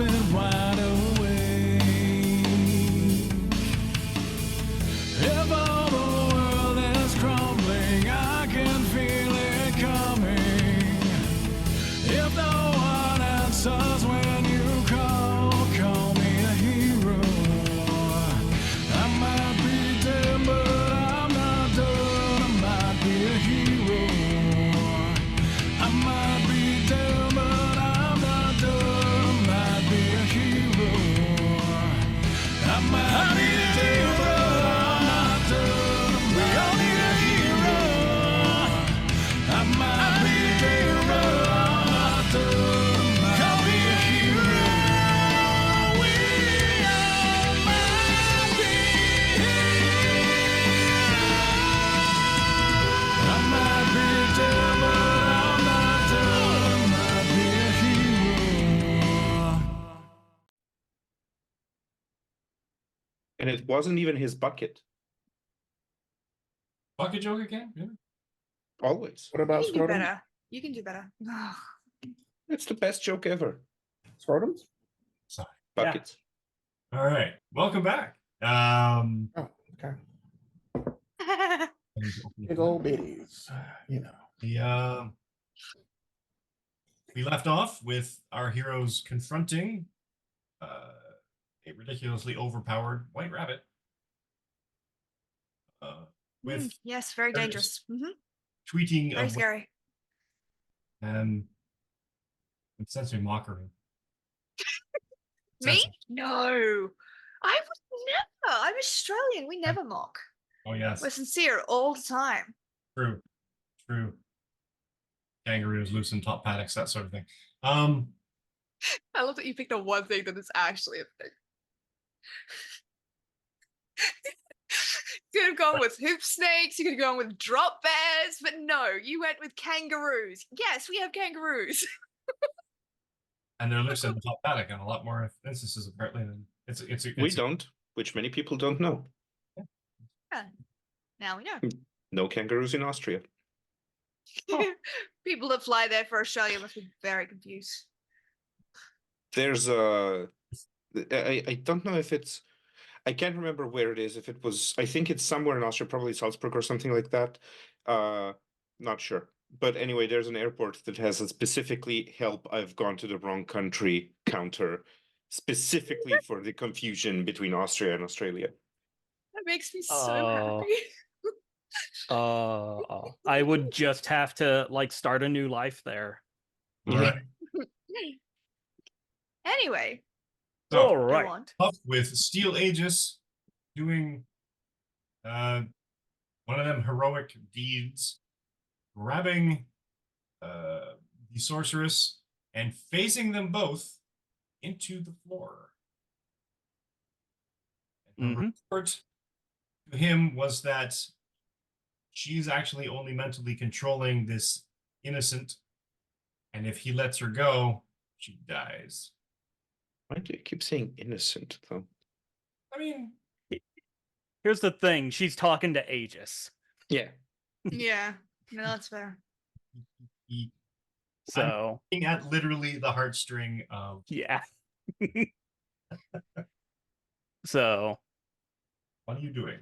been wide awake. If all the world is crumbling, I can feel it coming. If no one answers when you call me a hero. I might be dead, but I'm not done. I might be a hero. I might be dead, but I'm not done. I might be a hero. I might be dead, but I'm not done. We all need a hero. I might be dead, but I'm not done. Call me a hero. We all might be heroes. I might be dead, but I'm not done. I might be a hero. And it wasn't even his bucket. Bucket joke again? Really? Always. What about You can do scrotum? better. You can do better. Ugh. It's the best joke ever. Scrotums? Sorry. Buckets. All right. Welcome back. Oh, okay. Big old bitties, you know. We left off with our heroes confronting a ridiculously overpowered white rabbit. With Yes, very dangerous. tweeting Very of scary. and censoring mockery. Me? Censored. No. I would never. I'm Australian. We never mock. Oh yes, We're sincere all the time. true, true. Kangaroos, loosen top paddocks, that sort of thing. I love that you picked the one thing that is actually a thing. You could have gone with hoop snakes, you could have gone with drop bears, but no, you went with kangaroos. Yes, we have kangaroos. And they're loose in the top paddock in a lot more instances apparently than We don't, which many people don't know. Yeah, now we know. No kangaroos in Austria. People that fly there for Australia must be very confused. There's I don't know if it's, I can't remember where it is. If it was, I think it's somewhere in Austria, probably Salzburg or something like that. Not sure. But anyway, there's an airport that has a specifically help I've gone to the wrong country counter, specifically for the confusion between Austria and Australia. That makes me so happy. I would just have to like start a new life there. Right. Anyway, So, All go right. on. up with Steel Aegis doing one of them heroic deeds, grabbing the sorceress and phasing them both into the floor. And the report to him was that she's actually only mentally controlling this innocent, and if he lets her go, she dies. Why do you keep saying innocent, though? I mean, Here's the thing, she's talking to Aegis. Yeah. Yeah, no, that's fair. So looking at literally the heartstring of yeah. So what are you doing?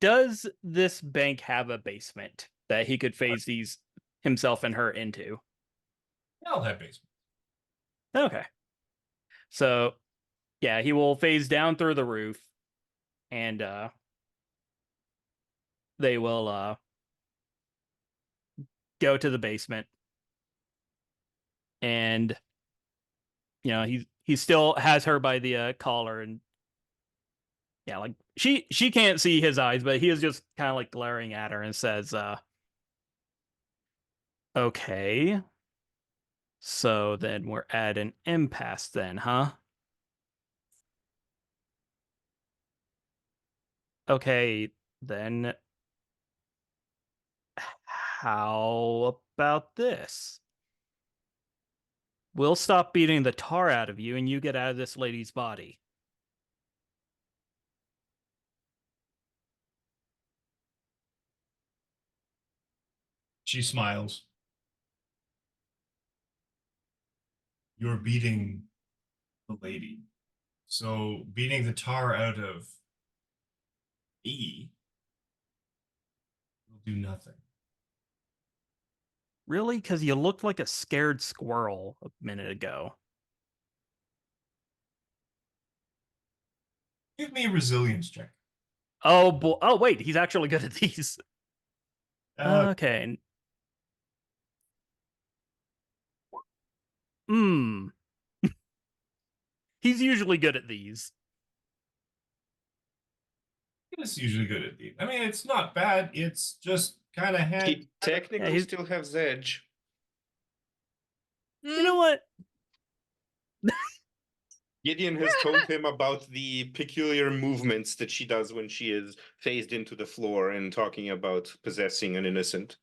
does this bank have a basement that he could phase these himself and her into? I'll have basement. Okay. So yeah, he will phase down through the roof and they will go to the basement. And you know, he still has her by the collar, and yeah, like she can't see his eyes, but he is just kind of like glaring at her and says, okay. So then we're at an impasse then, huh? Okay, then how about this? We'll stop beating the tar out of you and you get out of this lady's body. She smiles. you're beating the lady. So beating the tar out of E will do nothing. Really? Because you looked like a scared squirrel a minute ago. Give me a resilience check. Oh boy! Oh wait, he's actually good at these. Uh, Okay. Hmm. He's usually good at these. It's usually good at these. I mean, it's not bad. It's just kind of hand. He technically he's- still has edge. You know what? Gideon has told him about the peculiar movements that she does when she is phased into the floor and talking about possessing an innocent.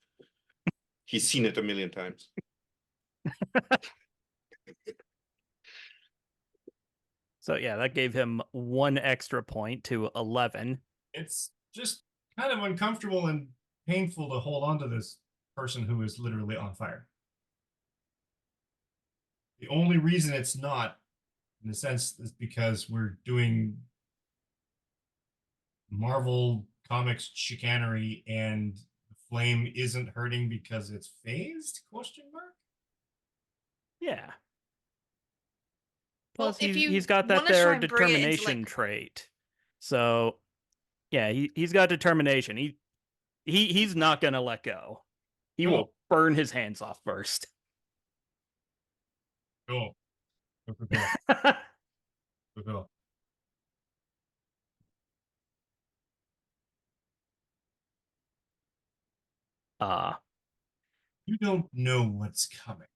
He's seen it a million times. So yeah, that gave him 1 extra point to 11. It's just kind of uncomfortable and painful to hold on to this person who is literally on fire. The only reason it's not, in a sense, is because we're doing Marvel Comics chicanery and the flame isn't hurting because it's phased? Question mark? Yeah. Well, Plus, if you he's got that wanna try there and bring it into, determination like- trait. So, yeah, he's got determination. He's not gonna let go. He will burn his hands off first. Go. Go. You don't know what's coming.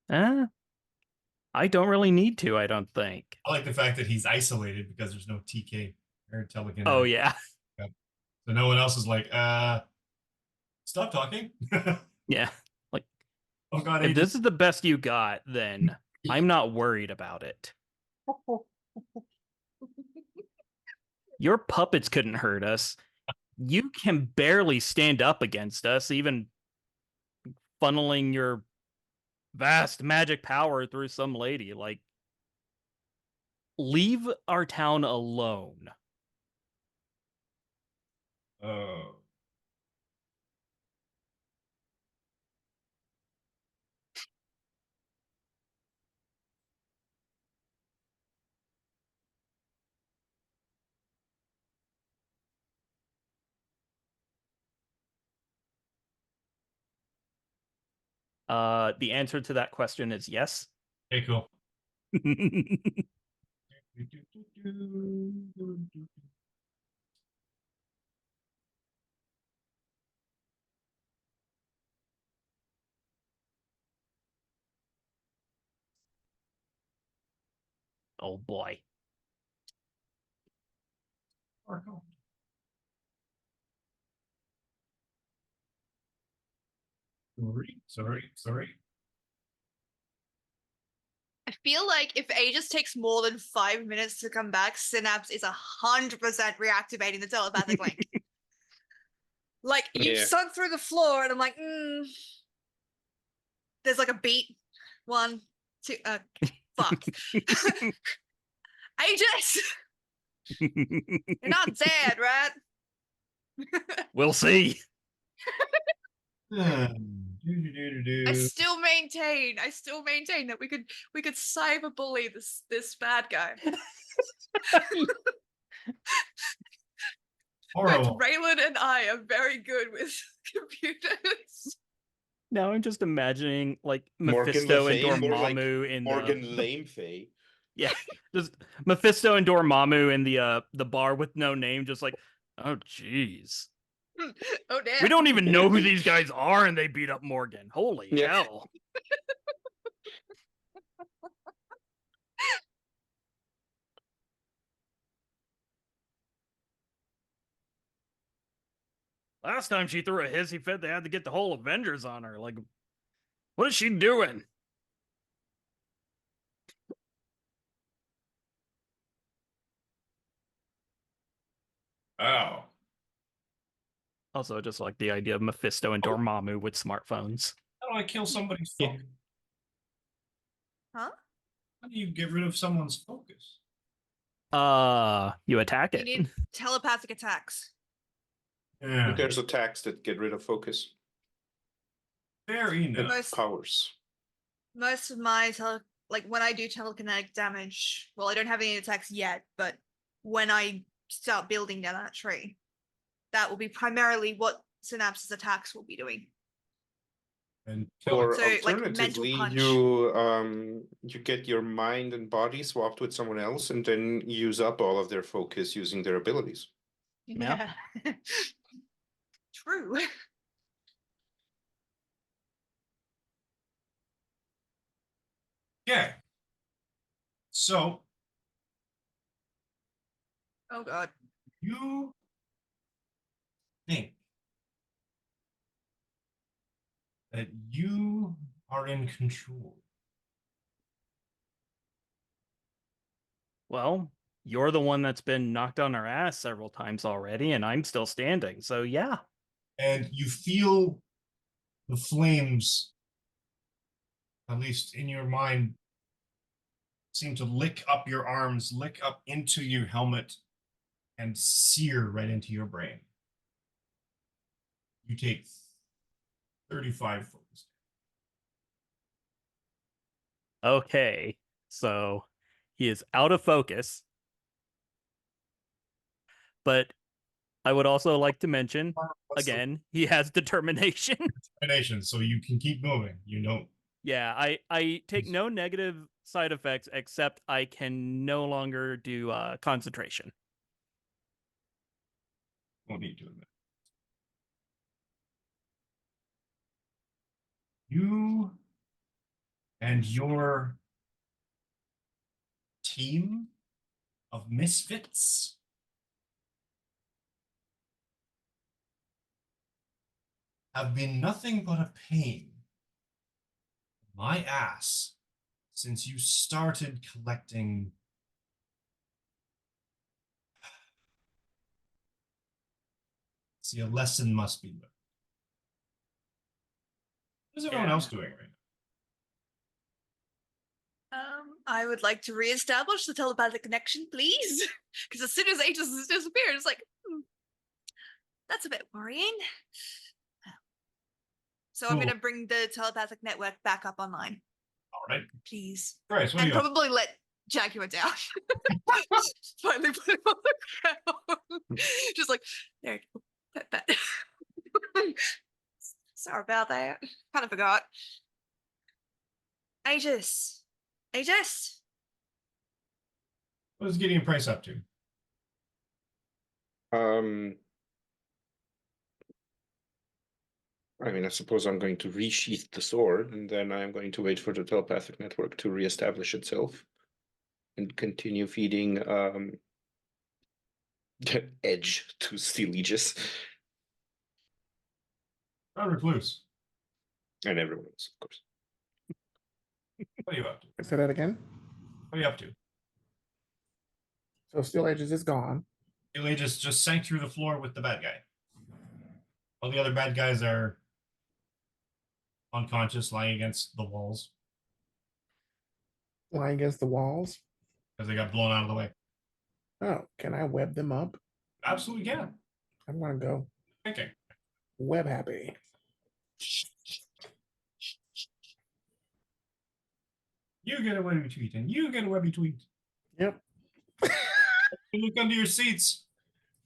I don't really need to, I don't think. I like the fact that he's isolated because there's no TK or telekinetic. Oh yeah. So no one else is like, stop talking. Yeah. Like, Oh god, if Aegis. this is the best you got, then I'm not worried about it. Your puppets couldn't hurt us. You can barely stand up against us, even funneling your vast magic power through some lady. Like, leave our town alone. Oh. The answer to that question is yes. Okay, cool. Oh boy. Sorry. I feel like if Aegis takes more than 5 minutes to come back, Synapse is 100% reactivating the telepathic link. Like, you Yeah. sunk through the floor, and I'm like, there's like a beat. 1, 2, fuck. Aegis! You're not dead, right? We'll see. I still maintain that we could cyberbully this bad guy. But Horrible. Raylan and I are very good with computers. Now I'm just imagining like Morgan Mephisto Le and Fay, more like Dormammu in Morgan Lame Fay. yeah, just Mephisto and Dormammu in the bar with no name, just like, oh jeez. Oh damn. We don't even know who these guys are, and they beat up Morgan. Holy Yeah. hell. Last time she threw a hissy fit, they had to get the whole Avengers on her. Like, what is she doing? Oh. Also, just like the idea of Mephisto and Dormammu with smartphones. How do I kill somebody's Yeah. focus? Huh? How do you get rid of someone's focus? You attack You it. need telepathic attacks. Yeah. There's attacks that get rid of focus Very and nice. Most- powers. Most of my like when I do telekinetic damage, well, I don't have any attacks yet, but when I start building down that tree, that will be primarily what Synapse's attacks will be doing. And Or So, like, mental alternatively, punch. you get your mind and body swapped with someone else, and then use up all of their focus using their abilities. Yeah. True. okay. So Oh god. you think that you are in control. Well, you're the one that's been knocked on our ass several times already, and I'm still standing. So yeah. And you feel the flames, at least in your mind, seem to lick up your arms, lick up into your helmet, and sear right into your brain. You take 35 focus. Okay. So he is out of focus. But I would also like to mention, What's the again, he has determination. determination? So you can keep moving. You know. Yeah, I take no negative side effects except I can no longer do concentration. Won't need to admit. You and your team of misfits have been nothing but a pain in my ass since you started collecting see, a lesson must be learned. What is everyone Yeah. else doing right now? I would like to reestablish the telepathic connection, please. Because as soon as Aegis has disappeared, it's like, that's a bit worrying. So I'm Cool. going to bring the telepathic network back up online, All right. please. Bryce, what do And you got? probably let Jaguar down. Finally put him on the ground. Just like, there you go. Pet, pet. Sorry about that. Kind of forgot. Aegis. Aegis. What is Gideon Price up to? I mean, I suppose I'm going to resheath the sword, and then I'm going to wait for the telepathic network to reestablish itself and continue feeding edge to Steel Aegis Recluse. and everyone else, of course. What are you up to? Say that again. What are you up to? So Steel Aegis is gone. Steel Aegis just sank through the floor with the bad guy. All the other bad guys are unconscious, lying against the walls Lying against the walls. because they got blown out of the way. Oh, can I web them up? Absolutely can. I'm gonna go Thinking. web happy. You get a webby tweet, and you get a webby tweet. Yep. You look under your seats.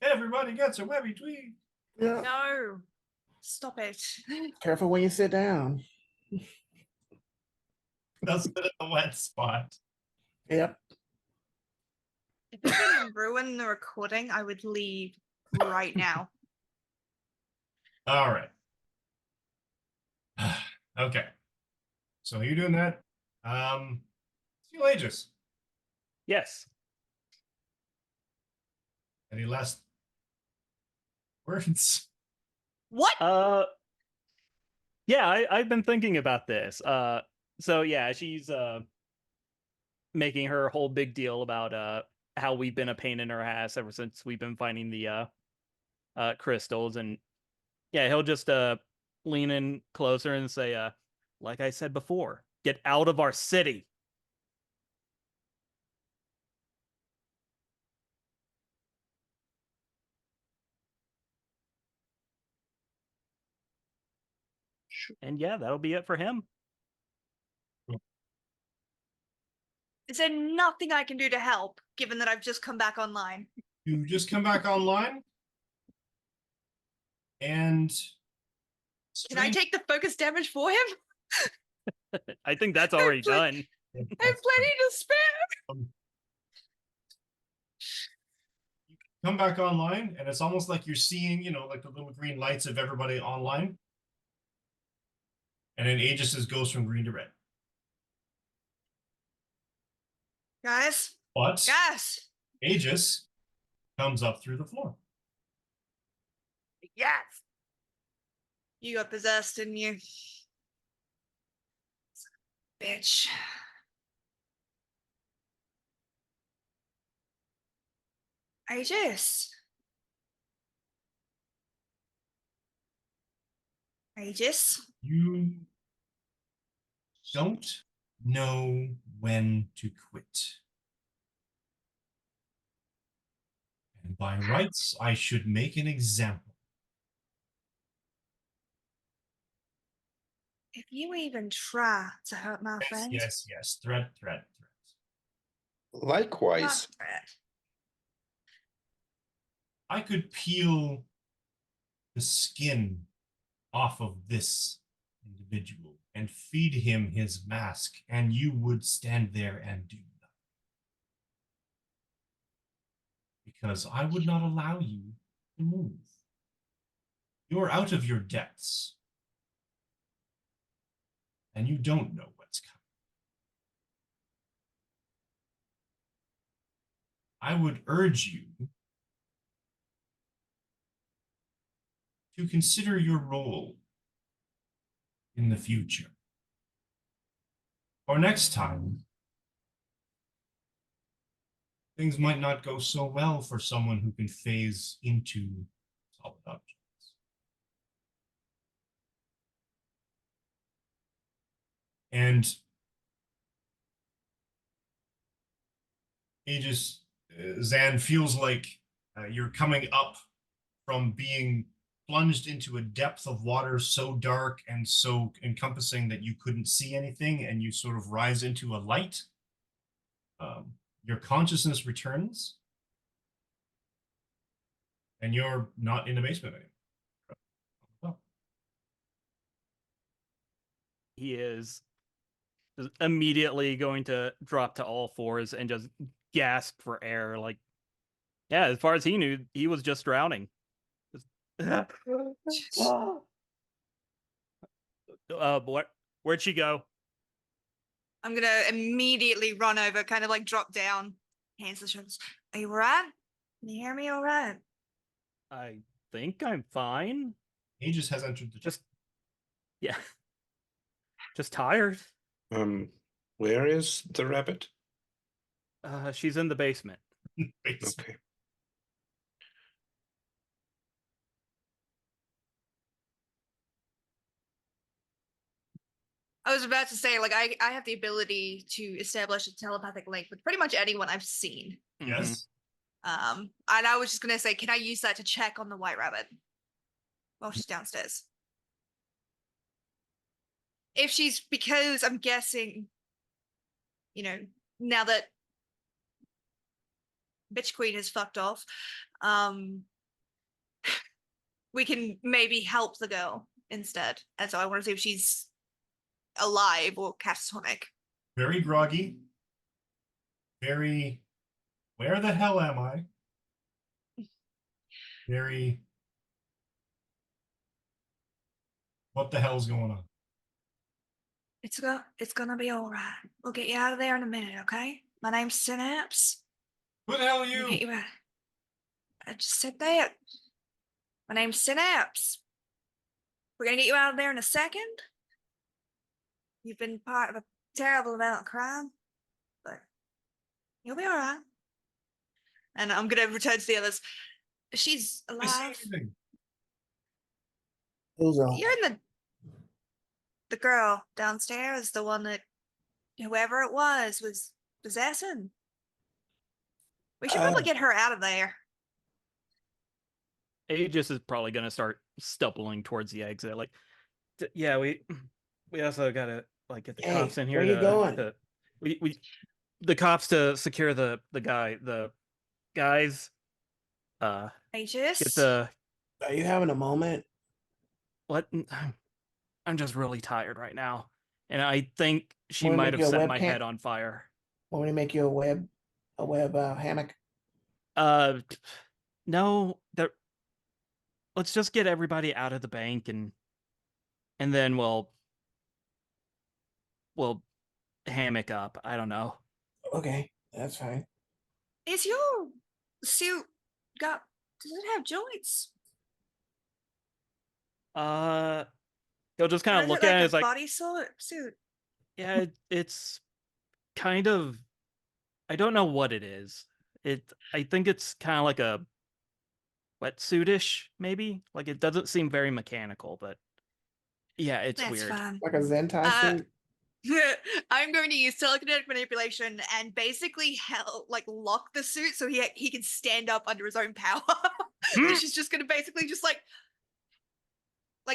Everybody gets a webby tweet. Yeah. No. Stop it. Careful when you sit down. That's it in the wet spot. Yep. If it didn't ruin the recording, I would leave right now. All right. Okay. So you're doing that. Steel Aegis. Yes. Any last words? What? Yeah, I've been thinking about this. So yeah, she's making her whole big deal about how we've been a pain in her ass ever since we've been finding the crystals, and Yeah, he'll just lean in closer and say, like I said before, get out of our city. And yeah, that'll be it for him. Is there nothing I can do to help, given that I've just come back online? You just come back online, and Can I take the focus damage for him? I think that's already done. I have plenty to spare. Come back online, and it's almost like you're seeing, like the little green lights of everybody online. And then Aegis goes from green to red. Guys, But yes, Aegis comes up through the floor. yes. You got possessed, didn't you? Bitch. Aegis. Aegis. You don't know when to quit. And by rights, I should make an example. If you even try to hurt my friend. Yes. Threat. Likewise. not threat. I could peel the skin off of this individual and feed him his mask, and you would stand there and do nothing. Because I would not allow you to move. You're out of your depths. And you don't know what's coming. I would urge you to consider your role in the future. Or next time, things might not go so well for someone who can phase into solid objects. And Aegis, Zan feels like you're coming up from being plunged into a depth of water so dark and so encompassing that you couldn't see anything, and you sort of rise into a light. Your consciousness returns, and you're not in the basement anymore. He is immediately going to drop to all fours and just gasp for air. Like, yeah, as far as he knew, he was just drowning. Where'd she go? I'm gonna immediately run over, kind of like drop down, hands to the shoulders. Are you alright? Can you hear me alright? I think I'm fine. Aegis has entered the Yeah. Just tired. Where is the rabbit? She's in the basement. Okay. I was about to say, like, I have the ability to establish a telepathic link with pretty much anyone I've seen. Yes. And I was just gonna say, can I use that to check on the white rabbit while she's downstairs? If she's, because I'm guessing, now that Bitch Queen has fucked off, we can maybe help the girl instead. And so I want to see if she's alive or catatonic. Very groggy. Very, where the hell am I? Very, what the hell's going on? It's gonna be all right. We'll get you out of there in a minute, okay? My name's Synapse. Who the hell are We'll you? get you out. I just said that. My name's Synapse. We're gonna get you out of there in a second. You've been part of a terrible amount of crime, but you'll be all right. And I'm gonna return to the others. She's I see alive. anything. Who's on? You're in the girl downstairs, the one that whoever it was possessing. We should probably get her out of there. Aegis is probably gonna start stumbling towards the exit. Like, yeah, we also gotta like get the Hey, cops in here. where you going? The cops to secure the guys. Aegis? Get the Are you having a moment? what? I'm just really tired right now, and I think she Wanna might make have you a set my webcam? head on fire. Want me to make you a web hammock? No, let's just get everybody out of the bank and then we'll hammock up. I don't know. Okay, that's fine. Is your suit does it have joints? He'll just kind Or of is look it at it like as a like, body suit? yeah, it's kind of, I don't know what it is. I think it's kind of like a wetsuitish, maybe. Like it doesn't seem very mechanical, but yeah, it's That's weird. fine. Like a Zentai suit? I'm going to use telekinetic manipulation and basically lock the suit so he can stand up under his own power. And she's just going to basically just like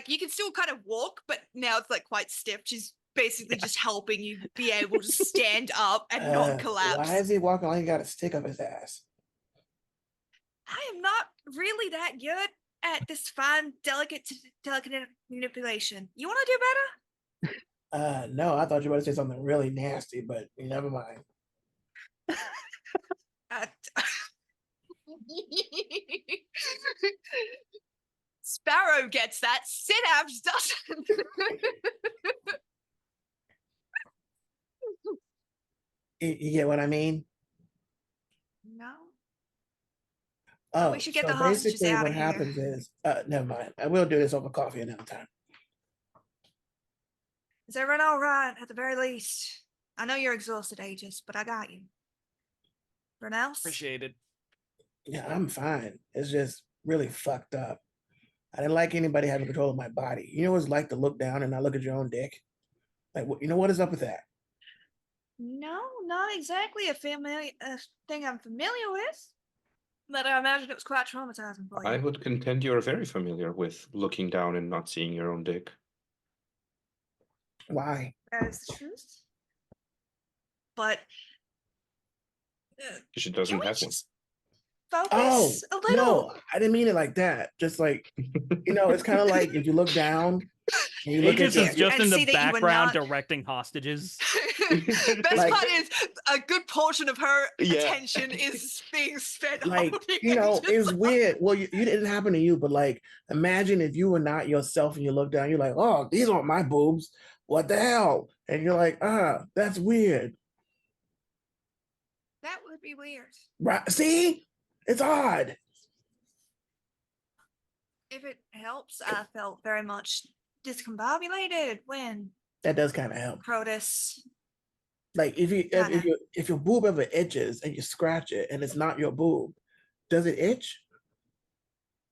you can still kind of walk, but now it's like quite stiff. She's basically just helping you be able to stand up and not collapse. Why is he walking like he got a stick up his ass? I am not really that good at this fine, delicate telekinetic manipulation. You want to do better? No, I thought you were about to say something really nasty, but never mind. Sparrow gets that. Synapse doesn't. You get what I mean? No. Oh, We should get so the hostages basically outta what here. happens is, never mind. I will do this over coffee another time. Is everyone all right? At the very least, I know you're exhausted, Aegis, but I got you. Everyone else? Appreciate it. Yeah, I'm fine. It's just really fucked up. I didn't like anybody having control of my body. You know what it's like to look down and not look at your own dick? Like, you know what is up with that? No, not exactly a thing I'm familiar with. But I imagine it was quite traumatizing for you. I would contend you're very familiar with looking down and not seeing your own dick. Why? That is the truth. But She can doesn't we have one. just Oh, focus a little? no, I didn't mean it like that. Just like, it's kind of like if you look down and you look at Aegis is your, just and in see the that you were background not- directing hostages. Best Like- part is a good portion of her Yeah. attention is being spent like, holding it's weird. Well, you didn't happen to you, but like, imagine if you were not yourself and you look down, you're like, oh, these aren't my boobs. What the hell? And you're like, that's weird. That would be weird. Right? See? It's odd. If it helps, I felt very much discombobulated when That does kind of help. Crotus. Like if your boob ever itches and you scratch it and it's not your boob, does it itch?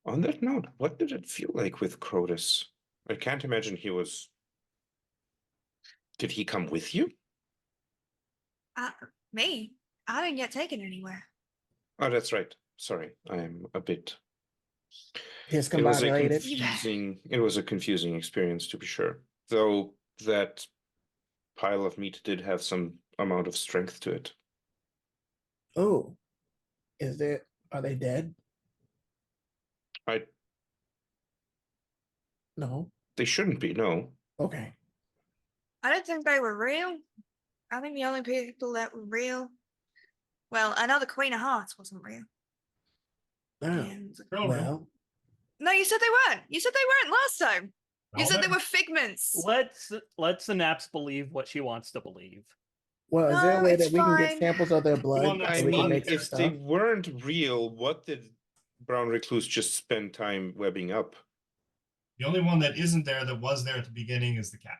On that note, what did it feel like with Crotus? I can't imagine he was. Did he come with you? Me? I didn't get taken anywhere. Oh, that's right. Sorry, I am a bit. Discombobulated. It was a confusing experience, to be sure. Though that pile of meat did have some amount of strength to it. Oh, are they dead? No. They shouldn't be, no. Okay. I didn't think they were real. I think the only people that were real. Well, I know the Queen of Hearts wasn't real. Oh, And- well, No, you said they weren't. You said they weren't last time. You Well, said they then. were figments. Let Synapse believe what she wants to believe. well, is there a No, way it's that we can get fine. samples of their blood? Well, so I we can mean, make some if they stuff? weren't real, what did Brown Recluse just spend time webbing up? The only one that isn't there that was there at the beginning is the cat,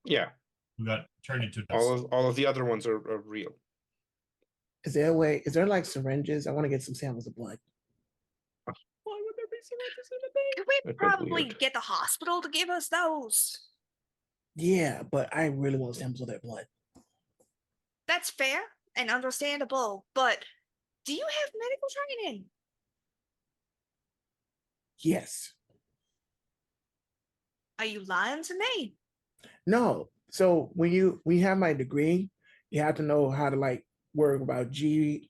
Yeah, who got turned into dust. all of the other ones are real. Is there a way? Is there like syringes? I want to get some samples of blood. Why would there be syringes in a Could we That was probably weird. get the hospital to give us those? Yeah, but I really want samples of their blood. That's fair and understandable, but do you have medical training? Yes. Are you lying to me? No. So when we have my degree, you have to know how to like work about G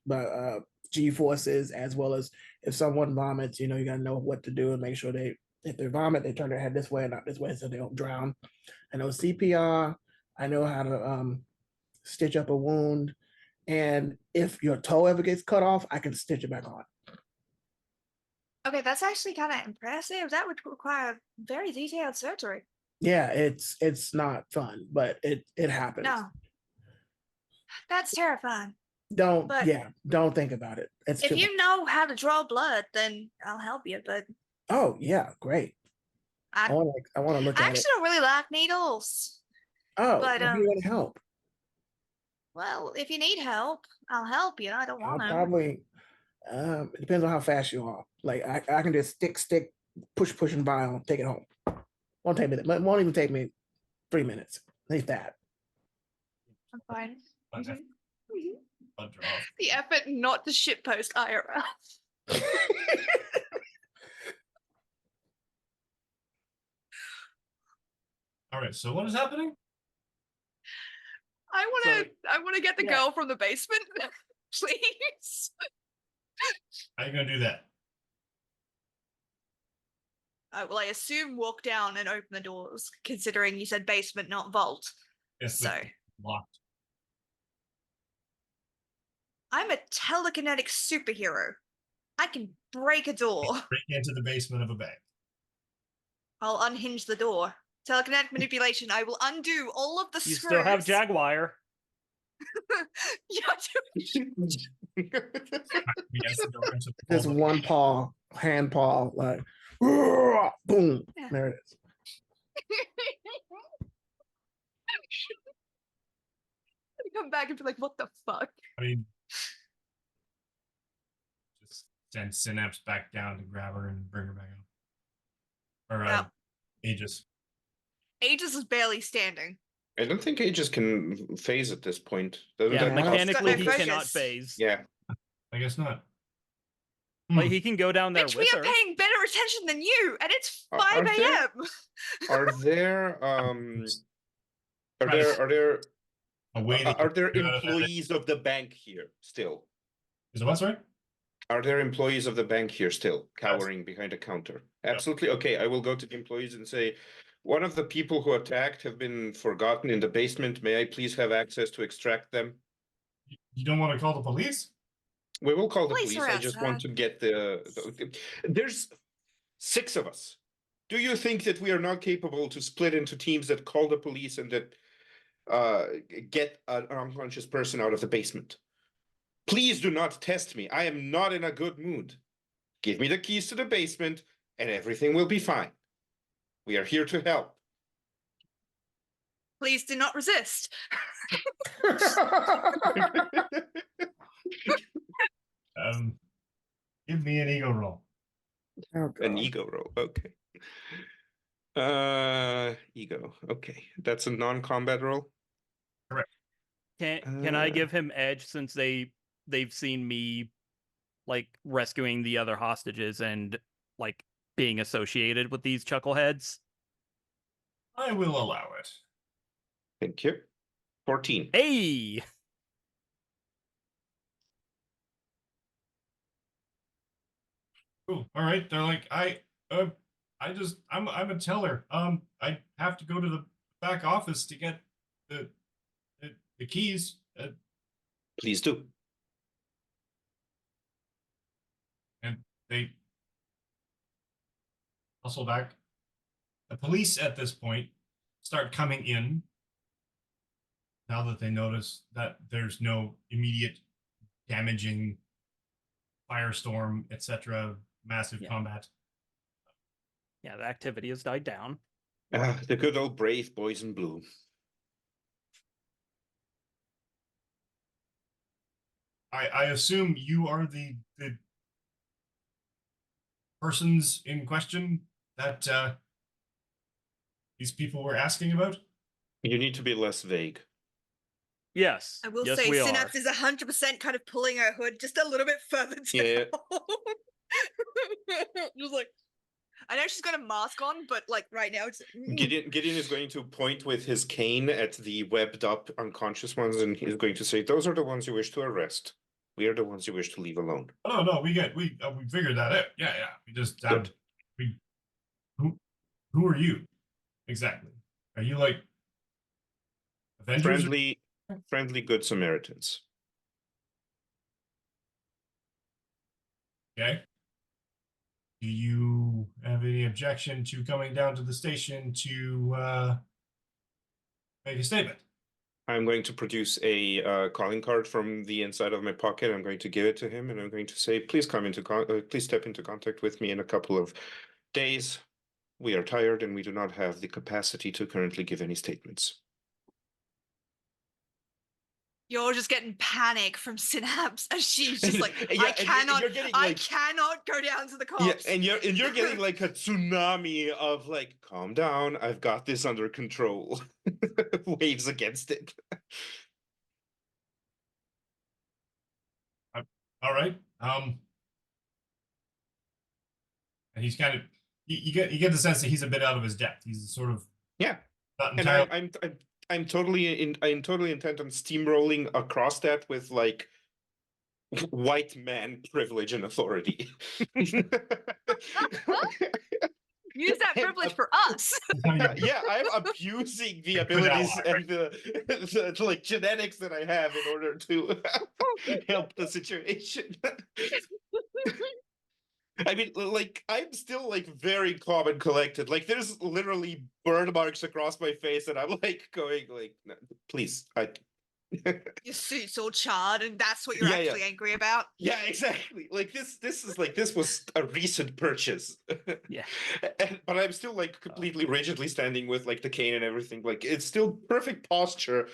forces, as well as if someone vomits, you gotta know what to do and make sure if they vomit, they turn their head this way and not this way so they don't drown. I know CPR. I know how to stitch up a wound. And if your toe ever gets cut off, I can stitch it back on. Okay, that's actually kind of impressive. That would require very detailed surgery. Yeah, it's not fun, but it happens. No. That's terrifying. Don't But don't think about it. It's if too you know how to draw blood, then I'll help you. But Oh yeah, great. I I want to look at it. actually don't really like needles. Oh, but, maybe you want to help. Well, if you need help, I'll help you. I don't I'll want to. probably it depends on how fast you are. Like I can just stick, push, and vial, take it home. Won't take me. Won't even take me 3 minutes. Leave that. I'm fine. Blood Mhm. Mhm. draw. The effort not to shitpost IRL. All right. So what is happening? I want to get the Yeah. girl from the basement, please. How are you gonna do that? Well, I assume walk down and open the doors, considering you said basement, not vault. Yes, So locked. I'm a telekinetic superhero. I can break a door. Break into the basement of a bank. I'll unhinge the door. Telekinetic manipulation. I will undo all of the You screws. still have Jaguar. Yeah, Yes, the door into the Just vault. one paw, hand paw, like boom. Yeah. There it is. come back and be like, what the fuck? I mean, just send Synapse back down to grab her and bring her back up. Or Yeah. Aegis. Aegis is barely standing. I don't think Aegis can phase at this point. Doesn't Yeah, that cost mechanically he focus? cannot phase. Yeah. I guess not. Like he can go down there Bitch, with we her. are paying better attention than you, and it's Are 5 there- a.m. Are there A way to are there get out of that- employees of the bank here still? Is it what, sorry? Are there employees of the bank here still cowering behind a counter? Absolutely. Okay, I will go to the employees and say, one of the people who attacked have been forgotten in the basement. May I please have access to extract them? You don't want to call the police? We will call the Police police. are I just want to outside. get there's 6 of us. Do you think that we are not capable to split into teams that call the police and that get an unconscious person out of the basement? Please do not test me. I am not in a good mood. Give me the keys to the basement and everything will be fine. We are here to help. Please do not resist. Give me an ego roll. Oh, An God. ego roll. Okay. Ego. Okay. That's a non-combat roll. Can I give him edge since they've seen me like rescuing the other hostages and like being associated with these chuckleheads? I will allow it. Thank you. 14. Hey! Cool. All right. They're like, I'm a teller. I have to go to the back office to get the keys. Please do. And they hustle back. The police at this point start coming in now that they notice that there's no immediate damaging firestorm, etc., massive Yeah. combat. Yeah, the activity has died down. The good old brave boys in blue. I assume you are the persons in question that these people were asking about? You need to be less vague. Yes. I will yes, say we Synapse are. is 100% kind of pulling her hood just a little bit further down. Yeah. Just like, I know she's got a mask on, but like right now it's Gideon is going to point with his cane at the webbed up unconscious ones, and he's going to say, "Those are the ones you wish to arrest. We are the ones you wish to leave alone." Oh no, we figured that out. Yeah. We just Good. who are you exactly? Are you like Avengers? Friendly good Samaritans. Okay. Do you have any objection to coming down to the station to make a statement? I'm going to produce a calling card from the inside of my pocket. I'm going to give it to him, and I'm going to say, "Please please step into contact with me in a couple of days. We are tired, and we do not have the capacity to currently give any statements." you're just getting panic from Synapse as she's just like, Yeah, I cannot, you're getting, I like- cannot go down to the cops. Yeah, and you're getting like a tsunami of like, "Calm down, I've got this under control." Waves against it. All right. And he's kind of you get the sense that he's a bit out of his depth. He's sort of Yeah, not and entirely. I'm totally intent on steamrolling across that with like white man privilege and authority. Use that privilege for us. Yeah, I'm abusing the abilities and the like genetics that I have in order to help the situation. I mean, like, I'm still like very calm and collected. Like, there's literally burn marks across my face, and I'm like going like, "No, please, Your suit's all charred, and that's what you're Yeah, actually angry about. Yeah, exactly. Like this was a recent purchase. Yeah. But I'm still like completely rigidly standing with like the cane and everything. Like it's still perfect posture,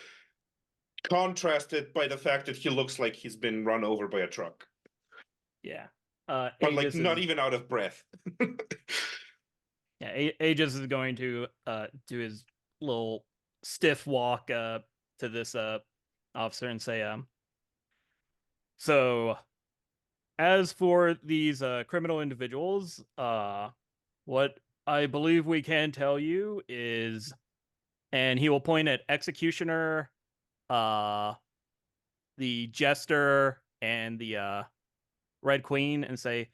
contrasted by the fact that he looks like he's been run over by a truck. Yeah. But like Aegis not is, even out of breath. yeah, Aegis is going to do his little stiff walk to this officer and say, so as for these criminal individuals, what I believe we can tell you is, and he will point at Executioner, the Jester, and the Red Queen and say,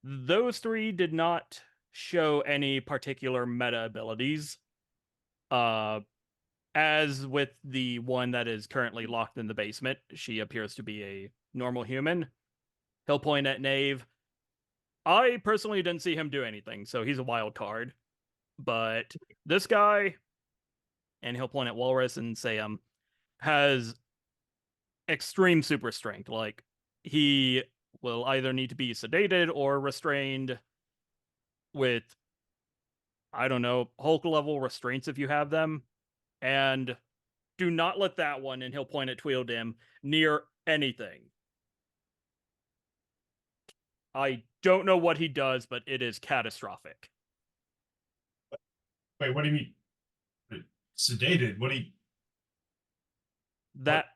those three did not show any particular meta abilities. As with the one that is currently locked in the basement, she appears to be a normal human. He'll point at Knave. I personally didn't see him do anything, so he's a wild card. But this guy, and he'll point at Walrus and say, has extreme super strength. Like, he will either need to be sedated or restrained with, I don't know, Hulk level restraints if you have them. And do not let that one, and he'll point at Tweedledum, near anything. I don't know what he does, but it is catastrophic. Wait, what do you mean? Sedated? What do you? That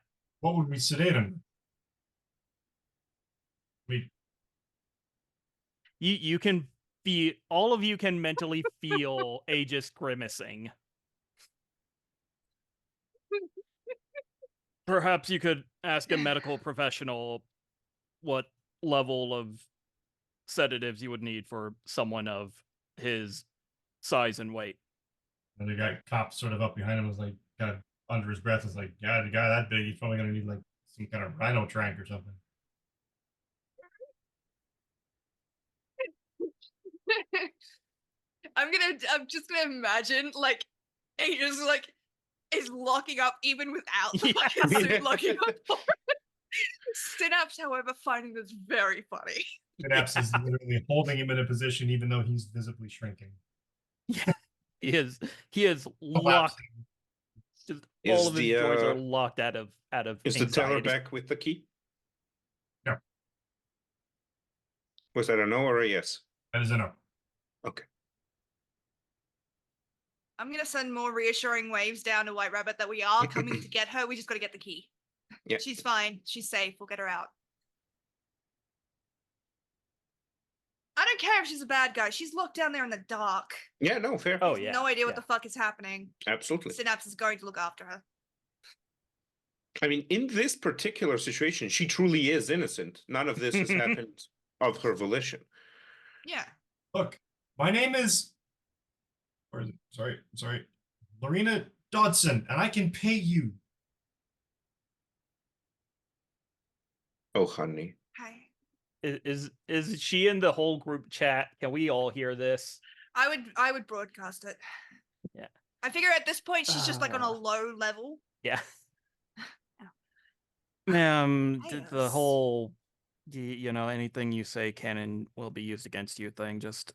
What would we sedate him? you can feel, all of you can mentally feel Aegis grimacing. Perhaps you could ask a medical professional what level of sedatives you would need for someone of his size and weight. And the guy cop sort of up behind him was like kind of under his breath was like, yeah, the guy that big, he's probably gonna need like some kind of rhino trank or something. I'm just gonna imagine like Aegis like is locking up even without the Yeah. fucking suit locking up for it. Synapse, however, finding this very funny. Synapse is literally holding him in a position even though he's visibly shrinking. He is locked. Just Is all of his the, joints are locked out of Is the teller anxiety. back with the key? No. Was that a no or a yes? That is a no. Okay. I'm gonna send more reassuring waves down to White Rabbit that we are coming to get her. We just gotta get the key. Yeah. She's fine. She's safe. We'll get her out. I don't care if she's a bad guy. She's locked down there in the dark. Yeah, no, fair. Oh Has yeah. no idea what yeah. the fuck is happening. Absolutely. Synapse is going to look after her. I mean, in this particular situation, she truly is innocent. None of this has happened of her volition. Yeah. Look, my name is, or sorry, Lorena Dodson, and I can pay you. Oh, honey. Hi. Is she in the whole group chat? Can we all hear this? I would broadcast it. Yeah. I figure at this point she's just like on a Ah. low level. Yeah. The Chaos. whole, you know, anything you say can and will be used against you thing. Just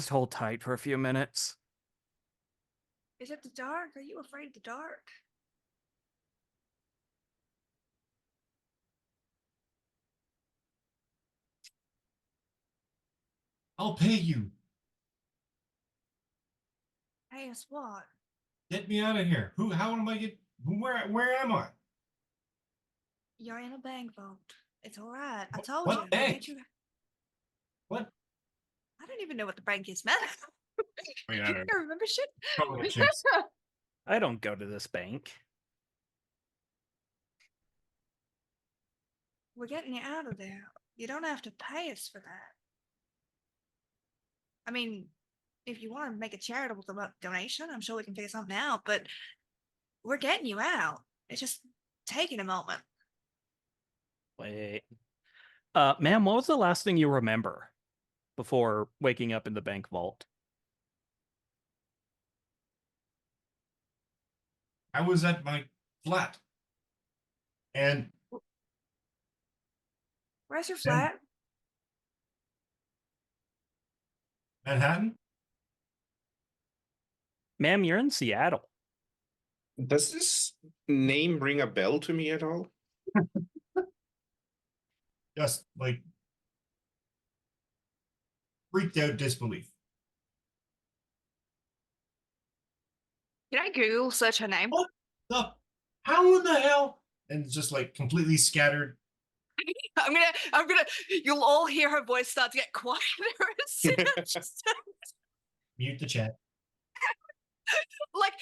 hold tight for a few minutes. Is it the dark? Are you afraid of the dark? I'll pay you. Hey, us what? Get me out of here. Who? How am I get? Where am I? You're in a bank vault. It's all right. I What- told what you. I'll bank? get you. What? I don't even know what the bank is, man. Wait, You I don't don't remember shit? Probably chicks. I don't go to this bank. We're getting you out of there. You don't have to pay us for that. I mean, if you want to make a charitable donation, I'm sure we can figure something out, but we're getting you out. It's just taking a moment. Wait. Ma'am, what was the last thing you remember before waking up in the bank vault? I was at my flat, and Where's your flat? Manhattan. Ma'am, you're in Seattle. Does this name ring a bell to me at all? Just like freaked out disbelief. Can I Google search her name? What the? How in the hell? And it's just like completely scattered. I'm gonna, you'll all hear her voice start to get quieter as soon as she starts. Mute the chat. Like,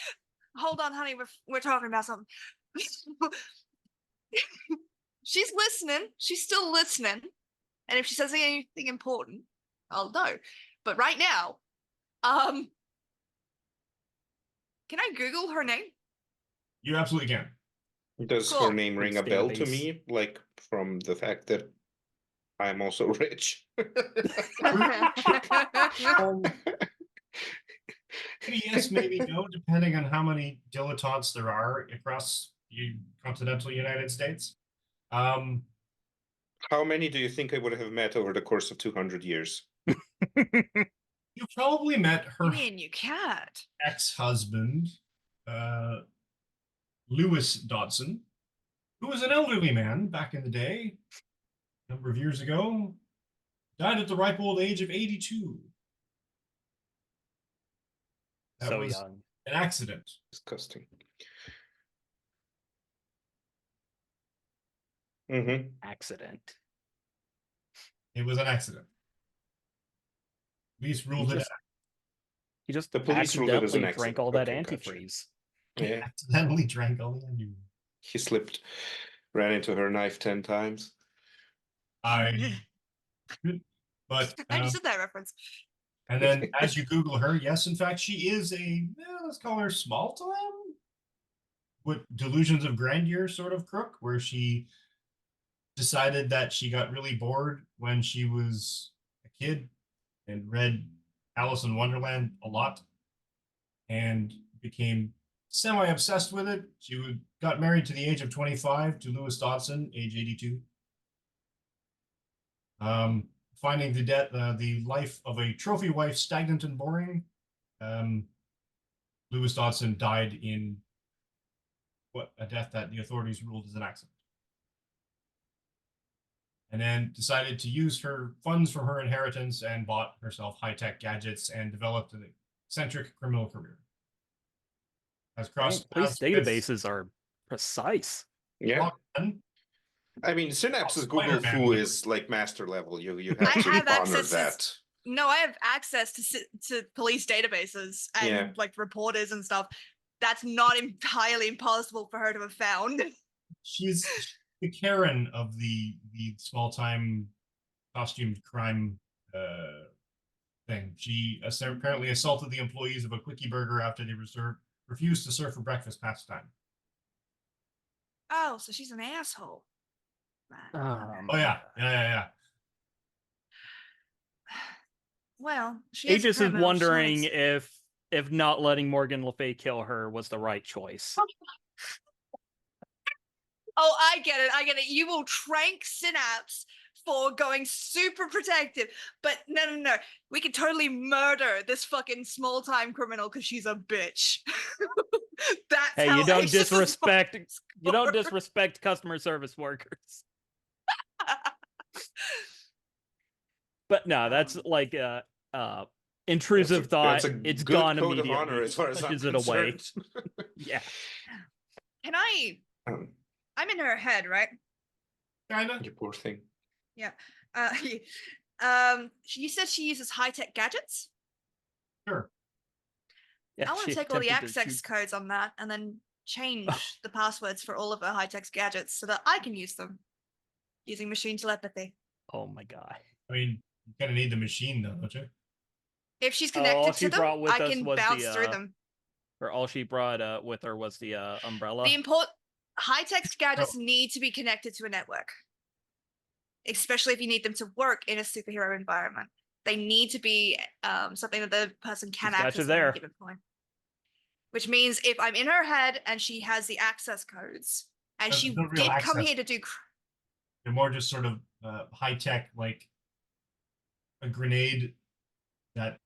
hold on, honey, we're talking about something. She's listening. She's still listening. And if she says anything important, I'll know. But right now, can I Google her name? You absolutely can. Does Cool. her name ring a Crooks bell to database. me? Like from the fact that I'm also rich? Maybe yes, maybe no, depending on how many dilettantes there are across the continental United States. How many do you think I would have met over the course of 200 years? You probably met her You mean you can't? ex-husband, Lewis Dodson, who was an elderly man back in the day, a number of years ago, died at the ripe old age of 82. That So was young. an accident. Disgusting. Mm-hmm. Accident. It was an accident. Police ruled it He just The police ruled it as an accidentally accident. drank all that Okay, gotcha. antifreeze. Yeah, accidentally drank all the onion. he slipped, ran into her knife 10 times. I but I just did that reference. and then as you Google her, yes, in fact, she is a let's call her small time with delusions of grandeur sort of crook, where she decided that she got really bored when she was a kid and read Alice in Wonderland a lot and became semi-obsessed with it. She got married to the age of 25 to Lewis Dodson, age 82. Finding the life of a trophy wife stagnant and boring, Lewis Dodson died in a death that the authorities ruled as an accident. And then decided to use her funds from her inheritance and bought herself high-tech gadgets and developed centric criminal career. Has Dang, crossed police paths with databases are precise. Yeah. Lawman, I mean, Synapse's Google Spider-Man Foo would- is like master level. You I have to have honor access to that. No, I have access to police databases and Yeah. like reporters and stuff. That's not entirely impossible for her to have found. she's the Karen of the small time costumed crime thing. She apparently assaulted the employees of a quickie burger after they refused to serve for breakfast past time. Oh, so she's an asshole. Right. Oh yeah. Well, she is a Aegis is criminal, she wondering likes- if not letting Morgan Le Fay kill her was the right choice. Oh, I get it. I get it. You will trank Synapse for going super protective, but no. We could totally murder this fucking small time criminal because she's a bitch. That's Hey, how you don't Aegis is disrespect you don't scored. disrespect customer service workers. But no, that's like intrusive thought. That's a It's good gone code of immediately. honor as far as I'm Pushes it away. concerned. Yeah. Can I? I'm in her head, right? Kinda. You poor thing. Uh, you said she uses high-tech gadgets. Sure. Yeah, I want she to take all the attempted to access shoot- codes on that and then change the passwords for all of her high-tech gadgets so that I can use them using machine telepathy. Oh my god. I mean, you kind of need the machine, though, don't you? If she's Oh, all connected she to them, brought with I us can was bounce the, through them. Or all she brought with her was the umbrella. The high-tech gadgets need to be connected to a network, especially if you need them to work in a superhero environment. They need to be something that the person can She's got access you at there. any given point. Which means if I'm in her head and she has the access codes, and There's she no real did come access. here to do, They're more just sort of high tech, like a grenade that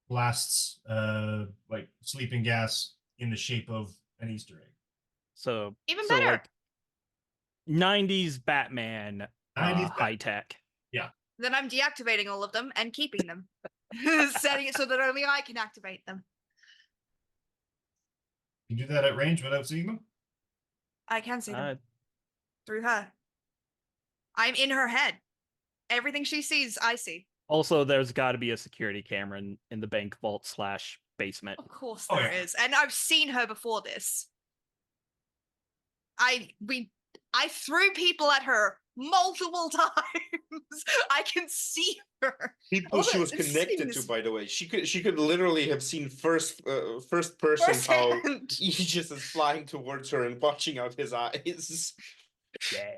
blasts like sleeping gas in the shape of an Easter egg. So even so better. like 90s Batman 90s high tech. Then I'm deactivating all of them and keeping them, setting it so that only I can activate them. You can do that at range without seeing them? I can see them Uh, through her. I'm in her head. Everything she sees, I see. also, there's got to be a security camera in the bank vault / basement. Of course Oh, there is, yeah. and I've seen her before this. I threw people at her multiple times. I can see her. People All she the was connected to, scenes. by the way. She could literally have seen first person how Firsthand. Aegis is flying towards her and watching out his eyes. Yeah.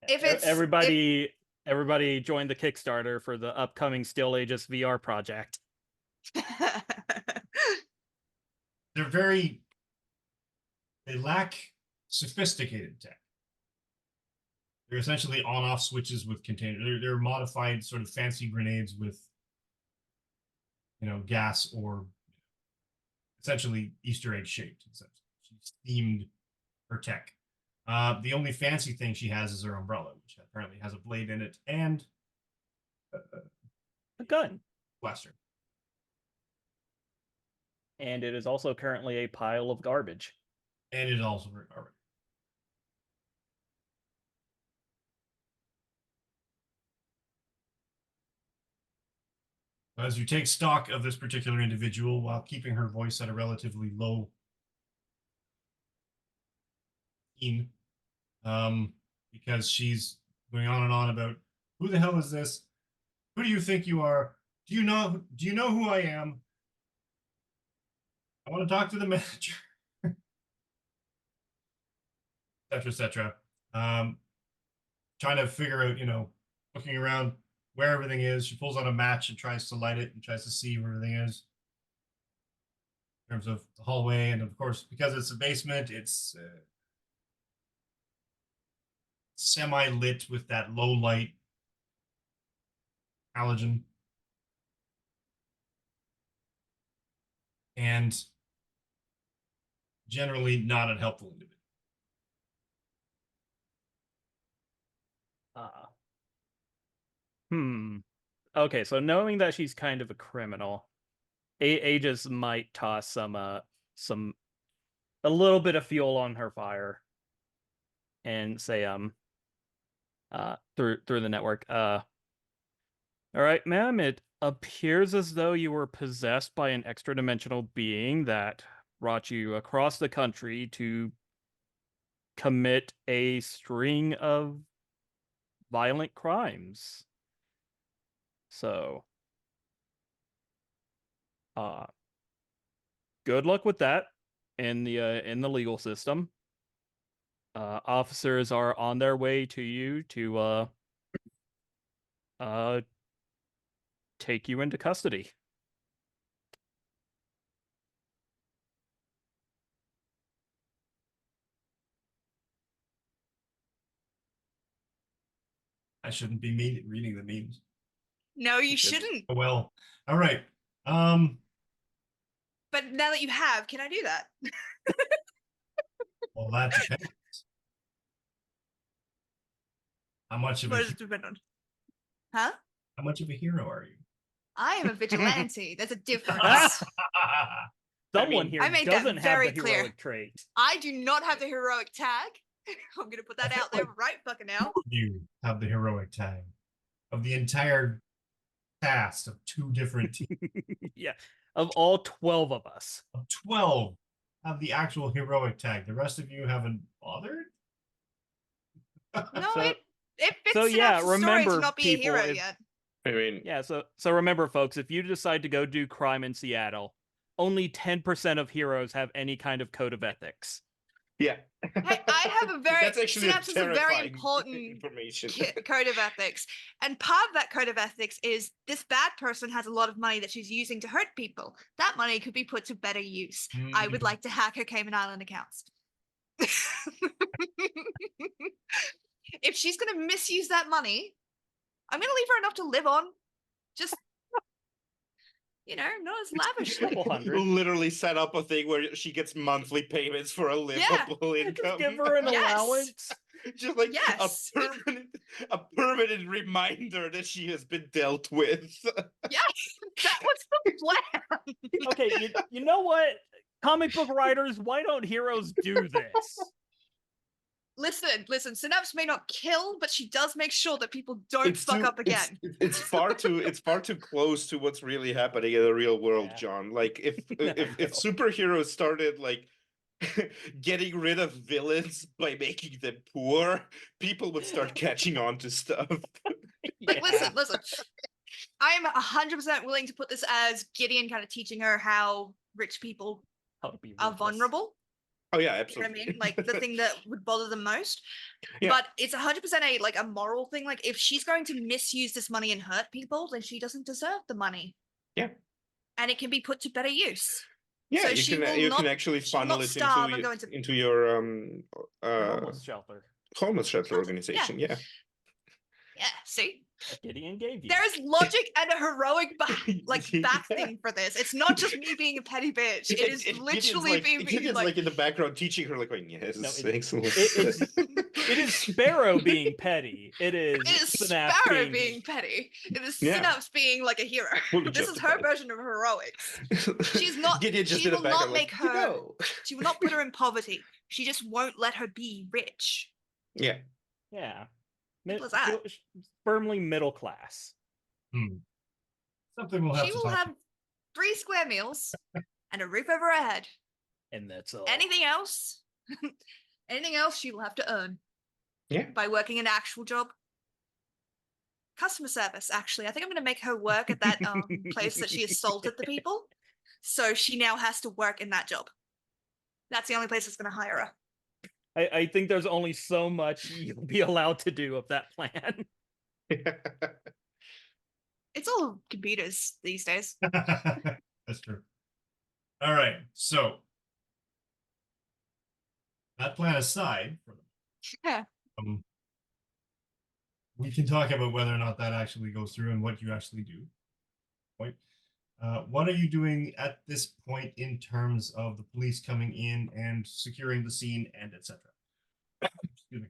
If it's Everybody joined the Kickstarter for the upcoming Still Aegis VR project. They're they lack sophisticated tech. They're essentially on-off switches with containers. They're modified sort of fancy grenades with, gas or essentially Easter egg shaped. She's themed her tech. The only fancy thing she has is her umbrella, which apparently has a blade in it and A gun. blaster. And it is also currently a pile of garbage. And it also already. As you take stock of this particular individual while keeping her voice at a relatively low key, because she's going on and on about who the hell is this? Who do you think you are? Do you know who I am? I want to talk to the manager. Etc. etc. Trying to figure out, looking around where everything is. She pulls out a match and tries to light it and tries to see where everything is in terms of the hallway. And of course, because it's a basement, it's semi-lit with that low light halogen. And generally not a helpful individual. okay, so knowing that she's kind of a criminal, Aegis might toss some a little bit of fuel on her fire and say through the network, all right, ma'am, it appears as though you were possessed by an extra dimensional being that brought you across the country to commit a string of violent crimes. So, good luck with that in the legal system. Officers are on their way to you to take you into custody. I shouldn't be reading the memes. No, you should. shouldn't. Oh, well, all right. But now that you have, can I do that? Well, that depends. How much of What a does it depend on? Huh? how much of a hero are you? I am a vigilante. There's a difference. Someone mean, here I made that doesn't have very the clear. heroic trait. I do not have the heroic tag. I'm gonna put that out there right fucking now. You have the heroic tag of the entire cast of 2 different teams. Yeah, of all 12 of us. Of 12 have the actual heroic tag. The rest of you haven't bothered. No, So- it fits so yeah, Synapse's story to remember, not be a people, hero if- yet. I mean, Yeah, so remember, folks, if you decide to go do crime in Seattle, only 10% of heroes have any kind of code of ethics. yeah. Hey, I have a very That's actually Synapse is a very terrifying important information. code of ethics, and part of that code of ethics is this bad person has a lot of money that she's using to hurt people. That money could be put to better use. I would like to hack her Cayman Island accounts. If she's going to misuse that money, I'm going to leave her enough to live on. Just, not as lavishly. 100. Literally set up a thing where she gets monthly payments for a livable income. Just give her an Yes. allowance. Just like Yes. a permanent reminder that she has been dealt with. Yes, that was the plan. Okay, you know what? Comic book writers, why don't heroes do this? Listen, Synapse may not kill, but she does make sure that people don't fuck up again. It's far too close to what's really happening in the real world, Yeah. John. Like if No, if superheroes started like getting rid of villains by making them poor, people would start catching on to stuff. Like, listen. I am 100% willing to put this as Gideon kind of teaching her how rich people How to be are ruthless. vulnerable. Oh yeah, You know absolutely. what I mean? Like the thing that would bother them most. Yeah. But it's 100% a moral thing. Like if she's going to misuse this money and hurt people, then she doesn't deserve the money. Yeah. And it can be put to better use. Yeah, So you she can will you not- can actually she will funnel not it starve and into go into- into your Homeless shelter. homeless shelter Shelter, organization. Yeah. Yeah, see? That Gideon gave you. There is logic and a heroic back Yeah. thing for this. It's not just me being a petty bitch. It is Gideon's literally being Gideon's like, in the background teaching her like going, yes, No, excellent. It is Sparrow being petty. It is it is Synapse Sparrow being petty. It is Yeah. Synapse being like a hero. Fully This is her justified. version of heroics. She's not- Gideon just she in the will not background, make like, her- "No." She will not put her in poverty. She just won't let her be rich. Yeah. Yeah. Simple as that. Firmly middle class. Something we'll have She to will talk have 3 square meals and a roof over her head. And that's all. Anything else? Anything else she will have to earn. Yeah. By working an actual job. Customer service, actually. I think I'm going to make her work at that place that she assaulted the people. So she now has to work in that job. That's the only place that's going to hire her. I think there's only so much you'll be allowed to do of that plan. It's all computers these days. That's true. All right, so that plan aside, Yeah. we can talk about whether or not that actually goes through and what you actually do. Point. What are you doing at this point in terms of the police coming in and securing the scene and etc.? Excuse me.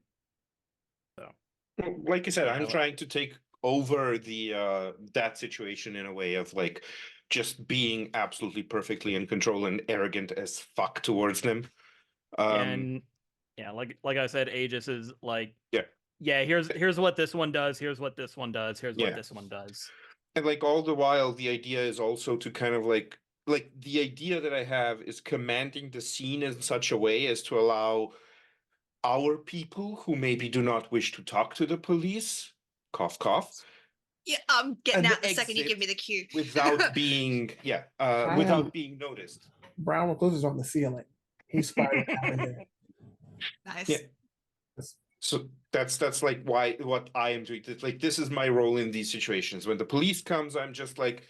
Like I said, I'm Yeah. trying to take over the that situation in a way of like just being absolutely perfectly in control and arrogant as fuck towards them. And yeah, like I said, Aegis is like, Yeah. Here's what this one does. Here's what this one does. Here's Yeah. what this one does. And like all the while, the idea is also to kind of like the idea that I have is commanding the scene in such a way as to allow our people who maybe do not wish to talk to the police, cough cough, Yeah, I'm getting An out the second you exit give me the cue. without being without being noticed. Brown Recluse is on the ceiling. He's spiraling out of here. Nice. Yeah. So that's like what I am doing. Like this is my role in these situations. When the police comes, I'm just like,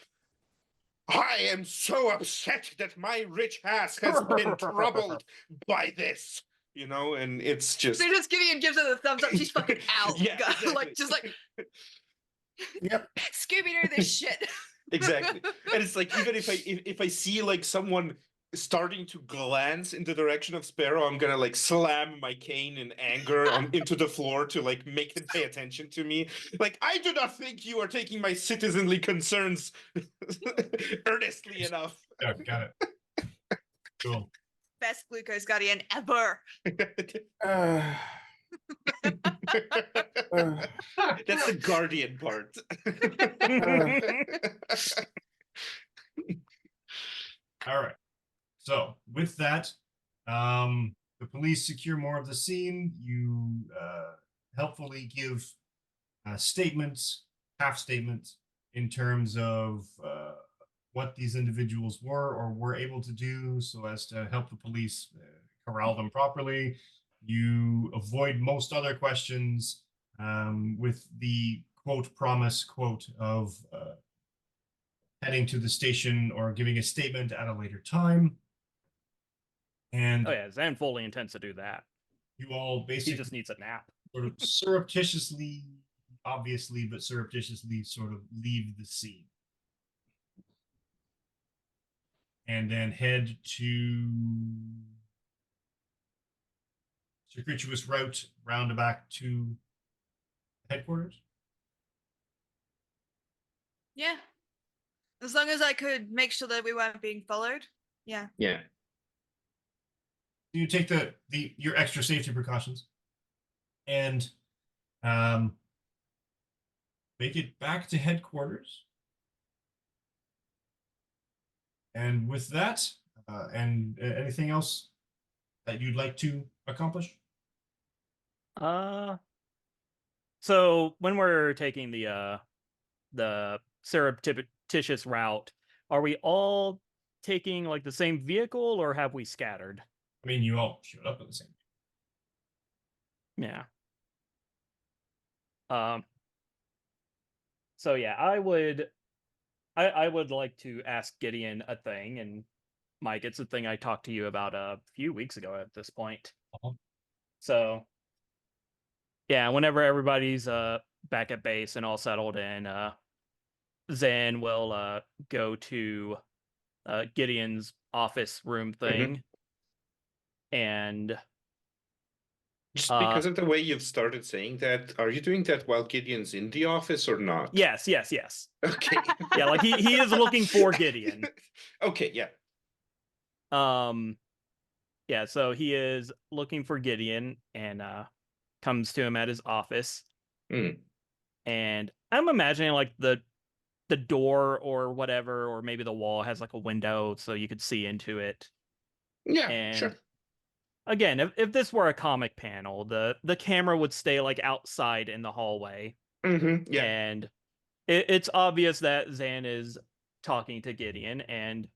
I am so upset that my rich ass has been troubled by this, you know, and it's just So just Gideon gives her the thumbs up. She's fucking out. Yeah, exactly. Like just like Yep. Scooby-Doo this shit. Exactly. And it's like even if I see like someone starting to glance in the direction of Sparrow, I'm gonna like slam my cane in anger into the floor to like make it pay attention to me. Like, I do not think you are taking my citizenly concerns earnestly enough. Yeah, got it. Cool. Best glucose guardian ever. Uh, That's the guardian part. All right. So with that, the police secure more of the scene. You helpfully give statements, half statements, in terms of what these individuals were able to do so as to help the police corral them properly. You avoid most other questions with the quote promise quote of heading to the station or giving a statement at a later time. And Oh yeah, Zan fully intends to do that. you all He basically just needs a nap. sort of surreptitiously, obviously, but surreptitiously sort of leave the scene. And then head to circuitous route roundabout to headquarters. Yeah. As long as I could make sure that we weren't being followed. Yeah. Yeah. You take your extra safety precautions and make it back to headquarters. And with that, and anything else that you'd like to accomplish? So when we're taking the surreptitious route, are we all taking like the same vehicle or have we scattered? I mean, you all showed up at the same time. Yeah. So yeah, I would like to ask Gideon a thing, and Mike, it's a thing I talked to you about a few weeks ago at this point. So yeah, whenever everybody's back at base and all settled in, Zan will go to Gideon's office room thing. And Just because of the way you've started saying that, are you doing that while Gideon's in the office or not? yes. Okay. Yeah, like he is looking for Gideon. Okay, yeah. Yeah, so he is looking for Gideon and comes to him at his office. And I'm imagining like the door or whatever, or maybe the wall has like a window so you could see into it. Yeah, And sure. again, if this were a comic panel, the camera would stay like outside in the hallway. Yeah. And it's obvious that Zan is talking to Gideon, and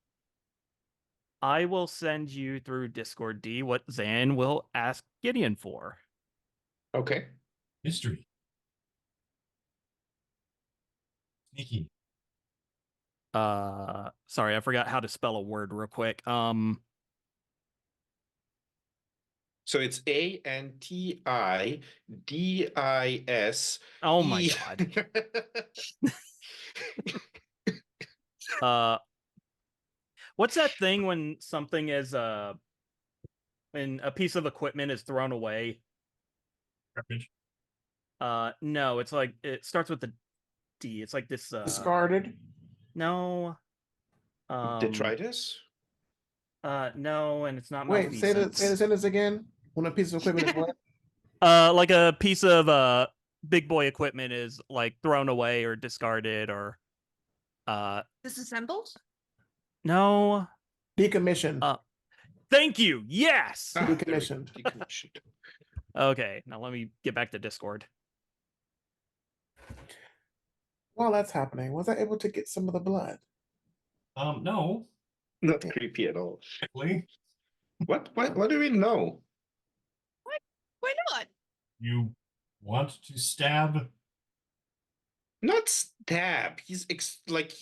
I will send you through Discord, D, what Zan will ask Gideon for. Okay. Mystery. Sneaky. Sorry, I forgot how to spell a word real quick. So it's Antidis. Oh my god. What's that thing when something is when a piece of equipment is thrown away? Garbage. No, it's like it starts with the empty. It's like this. Discarded. No. Detritus? No, and it's not Wait, say the malfeasance. sentence again. When a piece of equipment is what? Like a piece of big boy equipment is like thrown away or discarded or Disassembled? no. Decommissioned. Thank you. Yes. There we go, Decommissioned. decommissioned. Okay, now let me get back to Discord. While that's happening, was I able to get some of the blood? No. Not creepy at all. Actually, What do we know? Why not? you want to stab? Not stab. He's he's Like,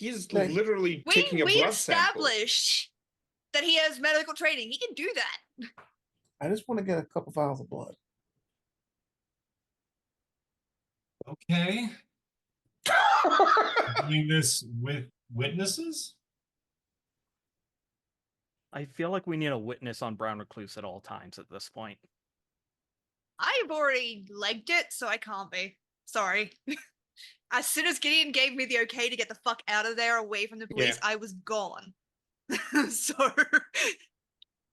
literally We taking a blood sample. established that he has medical training. He can do that. I just want to get a couple vials of blood. Okay. Doing this with witnesses? I feel like we need a witness on Brown Recluse at all times at this point. I've already legged it, so I can't be. Sorry. As soon as Gideon gave me the okay to get the fuck out of there away from the police, I was gone. So,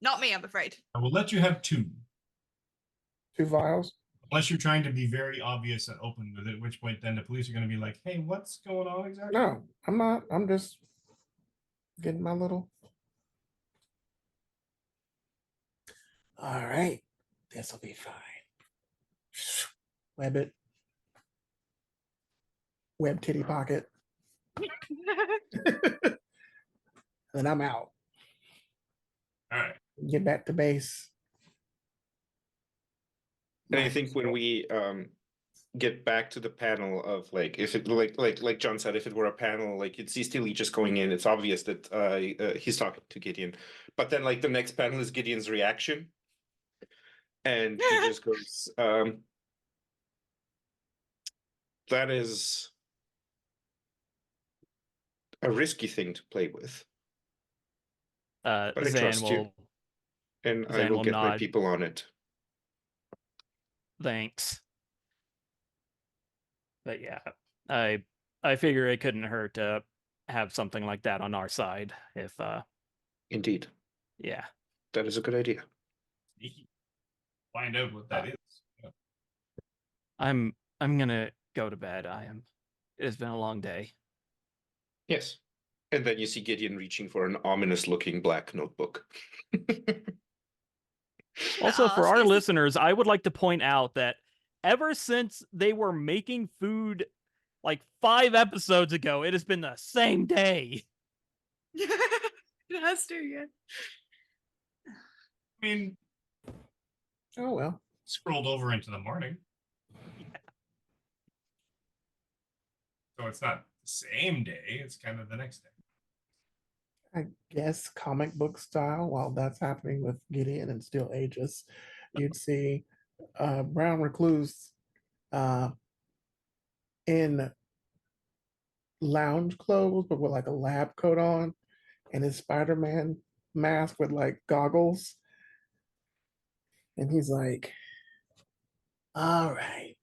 not me, I'm afraid. I will let you have 2. 2 vials. Unless you're trying to be very obvious and open with it, at which point then the police are going to be like, hey, what's going on exactly? No, I'm not. I'm just getting my little. All right, this will be fine. Web it. Web titty pocket. And I'm out. All right. Get back to base. And I think when we get back to the panel of if it like John said, if it were a panel, like you'd see Steely just going in, it's obvious that he's talking to Gideon. But then the next panel is Gideon's reaction. And he just goes, that is a risky thing to play with. But I Zan trust you. will. And I Zan will will get my nod. people on it. Thanks. But yeah, I figure it couldn't hurt to have something like that on our side. If Indeed. yeah, That is a good idea. Find out what that is. Yeah. I'm gonna go to bed. It's been a long day. Yes. And then you see Gideon reaching for an ominous looking black notebook. Also, for our excuse me. listeners, I would like to point out that ever since they were making food like 5 episodes ago, it has been the same day. It has to, yeah. I mean, Oh well. scrolled over into the morning. So it's not the same day, it's kind of the next day. I guess comic book style, while that's happening with Gideon and still Aegis, you'd see Brown Recluse in lounge clothes, but with like a lab coat on and his Spider-Man mask with like goggles. And he's like, all right,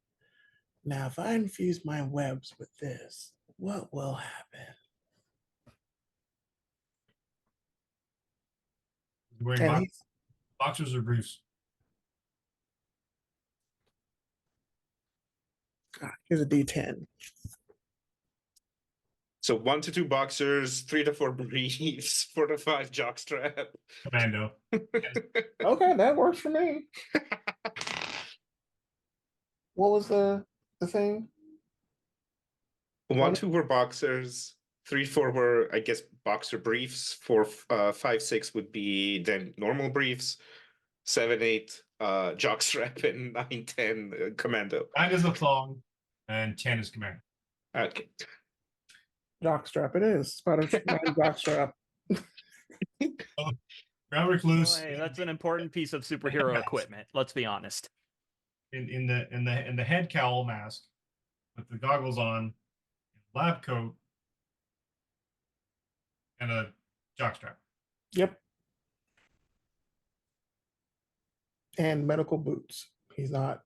now if I infuse my webs with this, what will happen? Wearing And he's, boxers or briefs? here's a D10. So 1 to 2 boxers, 3 to 4 briefs, 4 to 5 jockstrap. Commando. Okay, that works for me. What was the thing? 1, 2 were boxers, 3, 4 were, I guess, boxer briefs. 4, 5, 6 would be then normal briefs. 7, 8, jockstrap, and 9, 10, commando. 9 is the thong, and 10 is commando. Okay. Jockstrap it is. Spider-Man jockstrap. Brown Recluse Hey, that's an important piece of superhero equipment. Let's be honest. in the head cowl mask with the goggles on, lab coat, and a jockstrap. Yep. And medical boots. He's not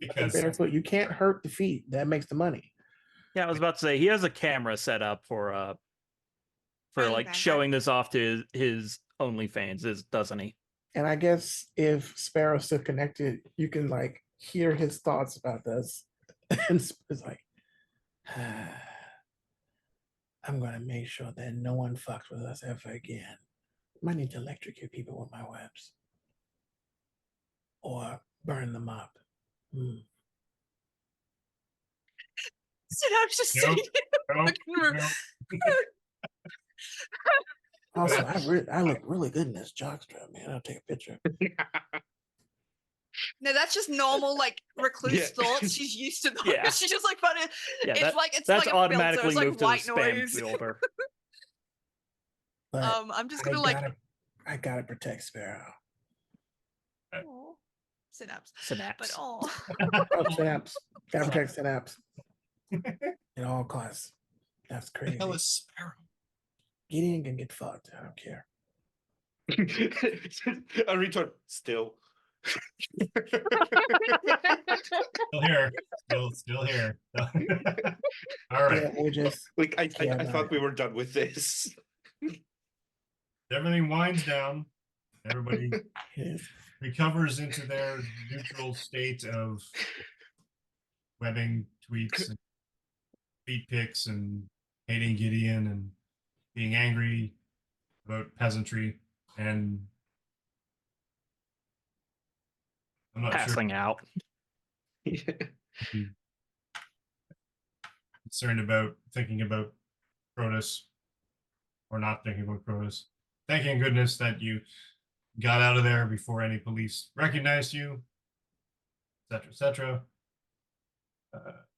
Because barefoot. You can't hurt the feet. That makes the money. Yeah, I was about to say he has a camera set up for like OnlyFans, showing this off to his OnlyFans, doesn't he? And I guess if Sparrow's still connected, you can like hear his thoughts about this. And it's like, I'm gonna make sure that no one fucks with us ever again. Might need to electrocute people with my webs. Or burn them up. Hmm. Synapse just Nope, sitting in the nope, fucking room. nope. Also, I look really good in this jockstrap, man. I'll take a picture. No, that's just normal, like recluse Yeah. thoughts. She's used to those. Yeah. She's just like funny. Yeah, it's that- like it's that's like a automatically filter. It's moved like to the white spam noise. filter. But I'm just gonna like I gotta protect Sparrow. aw, Synapse. But Synapse. oh, Oh, Synapse. Gotta protect Synapse. At all costs. That's The crazy. hell is Sparrow? Gideon can get fucked. I don't care. A retort still. Still here. Still here. All right. Yeah, we'll just Like I Yeah, thought right. we were done with this. Everything winds down. Everybody yes. recovers into their neutral state of webbing tweets and feet pics and hating Gideon and being angry about peasantry, and I'm not Passing out. sure concerned about thinking about Protus or not thinking about Protus. Thanking goodness that you got out of there before any police recognized you, etc., etc.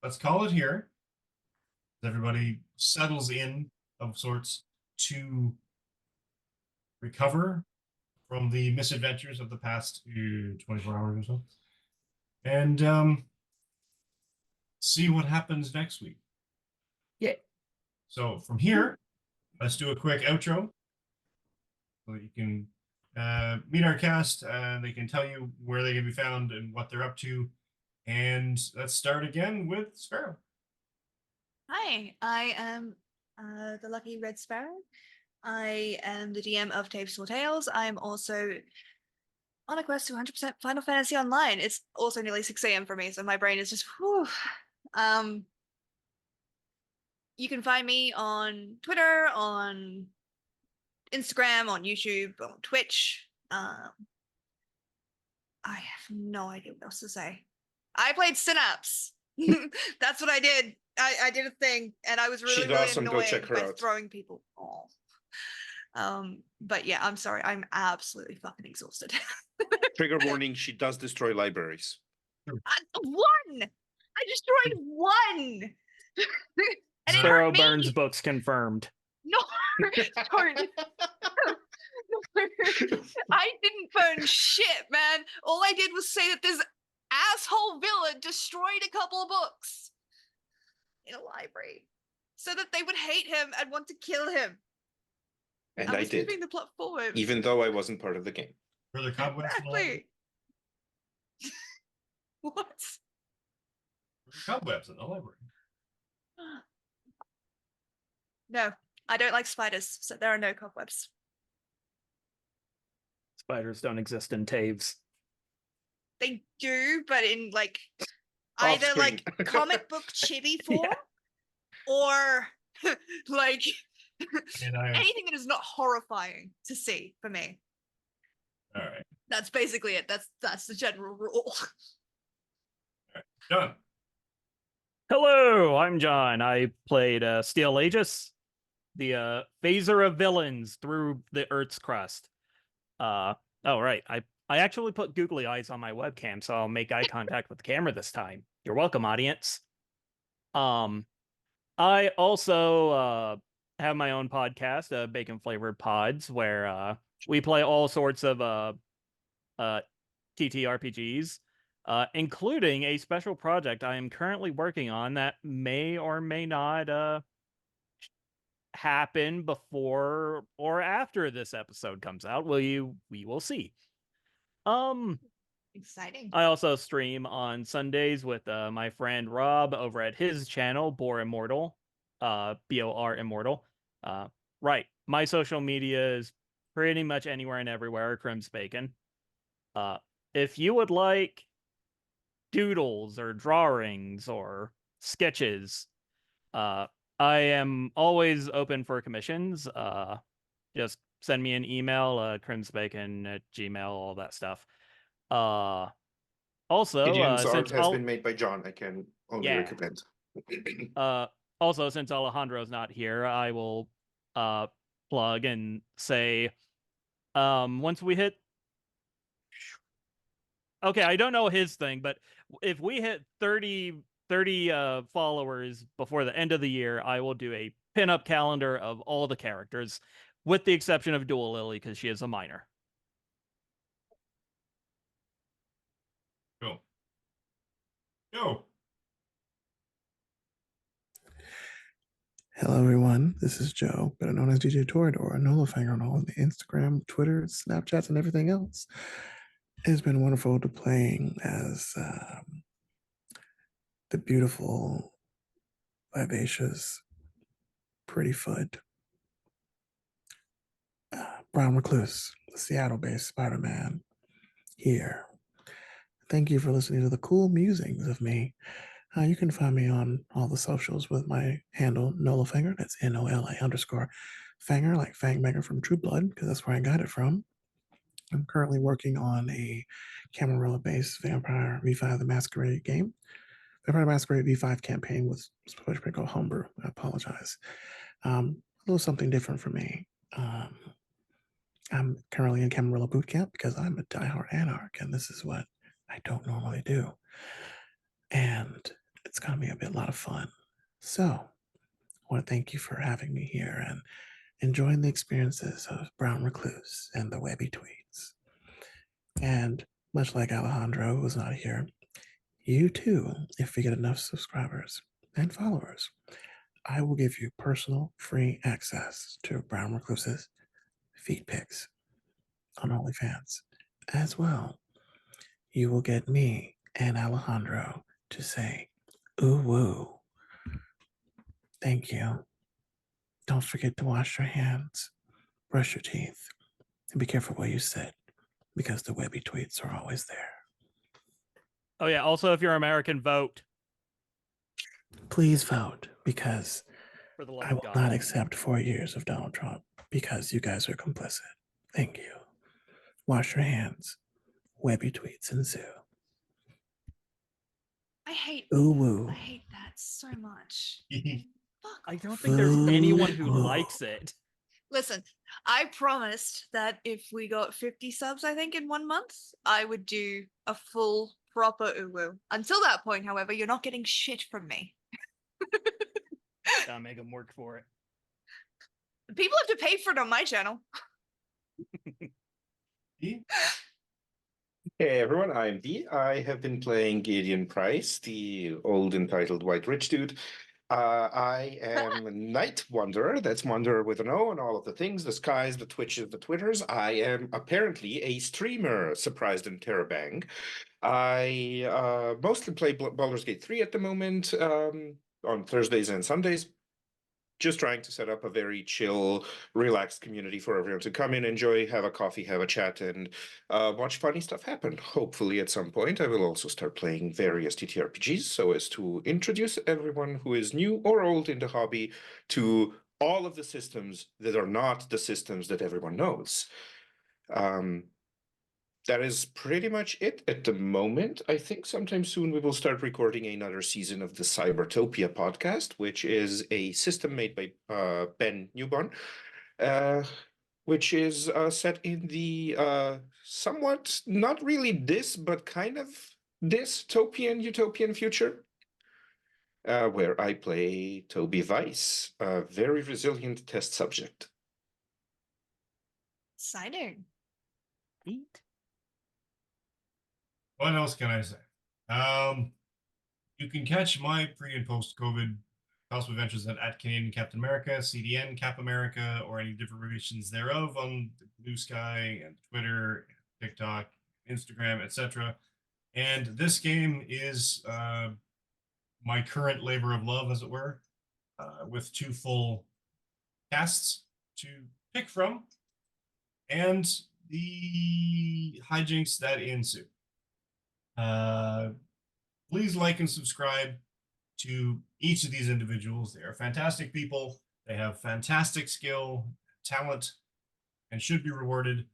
Let's call it here. Everybody settles in of sorts to recover from the misadventures of the past 24 hours or so, and see what happens next week. Yeah. So from here, let's do a quick outro so that you can meet our cast. They can tell you where they can be found and what they're up to. And let's start again with Sparrow. hi, I am the Lucky Red Sparrow. I am the DM of Tapes for Tales. I am also on a quest to 100% Final Fantasy Online. It's also nearly 6 a.m. for me, so my brain is just whew. You can find me on Twitter, on Instagram, on YouTube, on Twitch. I have no idea what else to say. I played Synapse. That's what I did. I did a thing, and I was really, She's really awesome. Go annoying check her by out. throwing people. Oh. But yeah, I'm sorry. I'm absolutely fucking exhausted. Trigger warning, she does destroy libraries. One! I destroyed one! And it Sparrow hurt me. burns books confirmed. No, don't. I didn't burn shit, man. All I did was say that this asshole villain destroyed a couple of books in a library so that they would hate him and want to kill him. And I was did, moving the plot forward. even though I wasn't part of the game. Were there cobwebs in the library? Exactly. What? Were there cobwebs in the library? No, I don't like spiders, so there are no cobwebs. Spiders don't exist in Taves. They do, but in like either like Off-screen. comic book chibi form or like And I, anything that is not horrifying to see for me. all right, That's basically it. That's the general rule. done. Hello, I'm John. I played Steel Aegis, the phaser of villains through the Earth's crust. Oh right, I actually put googly eyes on my webcam, so I'll make eye contact with the camera this time. You're welcome, audience. I also have my own podcast, Bacon Flavored Pods, where we play all sorts of TTRPGs, including a special project I am currently working on that may or may not happen before or after this episode comes out. We will see. Exciting. I also stream on Sundays with my friend Rob over at his channel, Bor Immortal, BOR Immortal. Right. My social media is pretty much anywhere and everywhere, Crim's Bacon. If you would like doodles or drawings or sketches, I am always open for commissions. Just send me an email, crimsbacon@gmail, all that stuff. Also, Gideon's art since has been made by John. I can only Yeah. recommend. Also, since Alejandro's not here, I will plug and say, once we hit, okay, I don't know his thing, but if we hit 30 followers before the end of the year, I will do a pinup calendar of all the characters, with the exception of Dual Lily because she is a minor. Go. Go. Hello, everyone. This is Joe, better known as DJ Torador, Nolafanger on all the Instagram, Twitter, Snapchats, and everything else. It's been wonderful to playing as the beautiful, vivacious, pretty foot Brown Recluse, the Seattle-based Spider-Man here. Thank you for listening to the cool musings of me. You can find me on all the socials with my handle, Nolafanger. That's NOLA_Fanger, like Fangbanger from True Blood, because that's where I got it from. I'm currently working on a Camarilla-based Vampire V5 the Masquerade game. Vampire Masquerade V5 campaign with supposed to called Homebrew. I apologize. A little something different for me. I'm currently in Camarilla boot camp because I'm a diehard anarch, and this is what I don't normally do. And it's going to be a lot of fun. So I want to thank you for having me here and enjoying the experiences of Brown Recluse and the Webby Tweets. And much like Alejandro, who's not here, you too, if we get enough subscribers and followers, I will give you personal free access to Brown Recluse's feed pics on OnlyFans. As well, you will get me and Alejandro to say, ooh woo. Thank you. Don't forget to wash your hands, brush your teeth, and be careful where you sit, because the Webby Tweets are always there. Oh yeah, also if you're American, vote. Please vote, because For the love I of will God. not accept 4 years of Donald Trump, because you guys are complicit. Thank you. Wash your hands. Webby Tweets ensue. I hate Ooh woo. I hate that so much. Fuck I don't off. think there's anyone who Ooh. likes it. Listen, I promised that if we got 50 subs, I think, in 1 month, I would do a full proper uwu. Until that point, however, you're not getting shit from me. Gotta make them work for it. People have to pay for it on my channel. E? Hey everyone, I'm V. I have been playing Gideon Price, the old entitled white rich dude. I am a Night Wanderer. That's Wanderer with an O and all of the things, the skies, the twitches, the twitters. I am apparently a streamer, surprised and terabang. I mostly play Baldur's Gate 3 at the moment, on Thursdays and Sundays. Just trying to set up a very chill, relaxed community for everyone to come in, enjoy, have a coffee, have a chat, and watch funny stuff happen. Hopefully, at some point, I will also start playing various TTRPGs so as to introduce everyone who is new or old in the hobby to all of the systems that are not the systems that everyone knows. That is pretty much it at the moment. I think sometime soon we will start recording another season of the Cybertopia podcast, which is a system made by Ben Newborn, which is set in the somewhat, not really this, but kind of dystopian, utopian future, where I play Toby Weiss, a very resilient test subject. Exciting. Neat. What else can I say? You can catch my pre and post COVID House of Adventures at Canadian Captain America, CDN Cap America, or any different variations thereof on Blue Sky and Twitter, TikTok, Instagram, etc. And this game is my current labor of love, as it were, with 2 full casts to pick from, and the hijinks that ensue. Please like and subscribe to each of these individuals. They are fantastic people. They have fantastic skill, talent, and should be rewarded.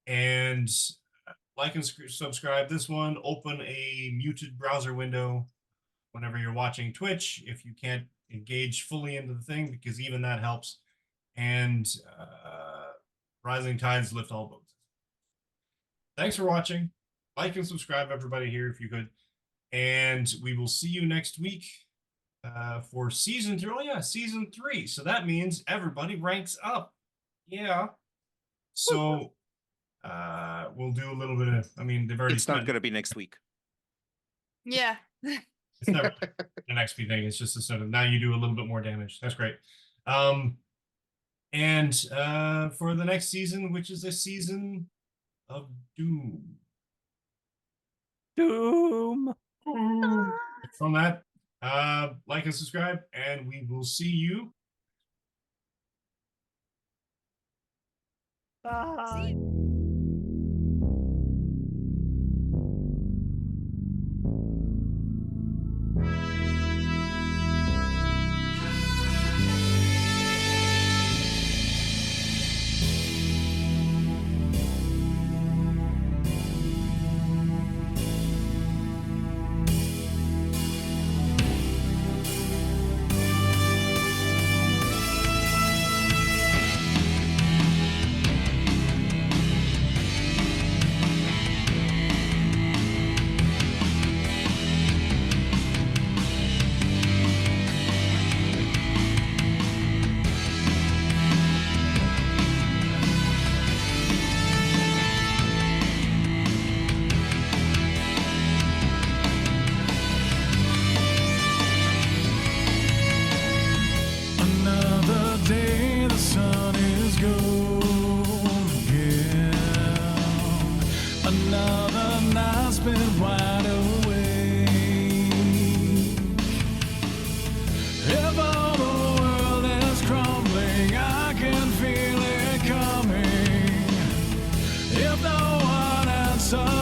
And like and subscribe. This one, open a muted browser window whenever you're watching Twitch, if you can't engage fully into the thing, because even that helps. And rising tides lift all boats. Thanks for watching. Like and subscribe, everybody here, if you could. And we will see you next week for season 3. Oh yeah, season 3. So that means everybody ranks up. Yeah. So we'll do a little bit of, I mean, they've already It's not going to be next week. Yeah. It's never an XP thing. It's just a sort of, now you do a little bit more damage. That's great. And for the next season, which is a season of Doom. Doom. From that, like and subscribe, and we will see you. Bye. Another day, the sun is gone again. Another night spent wide awake. If all the world is crumbling, I can feel it coming. If no one answers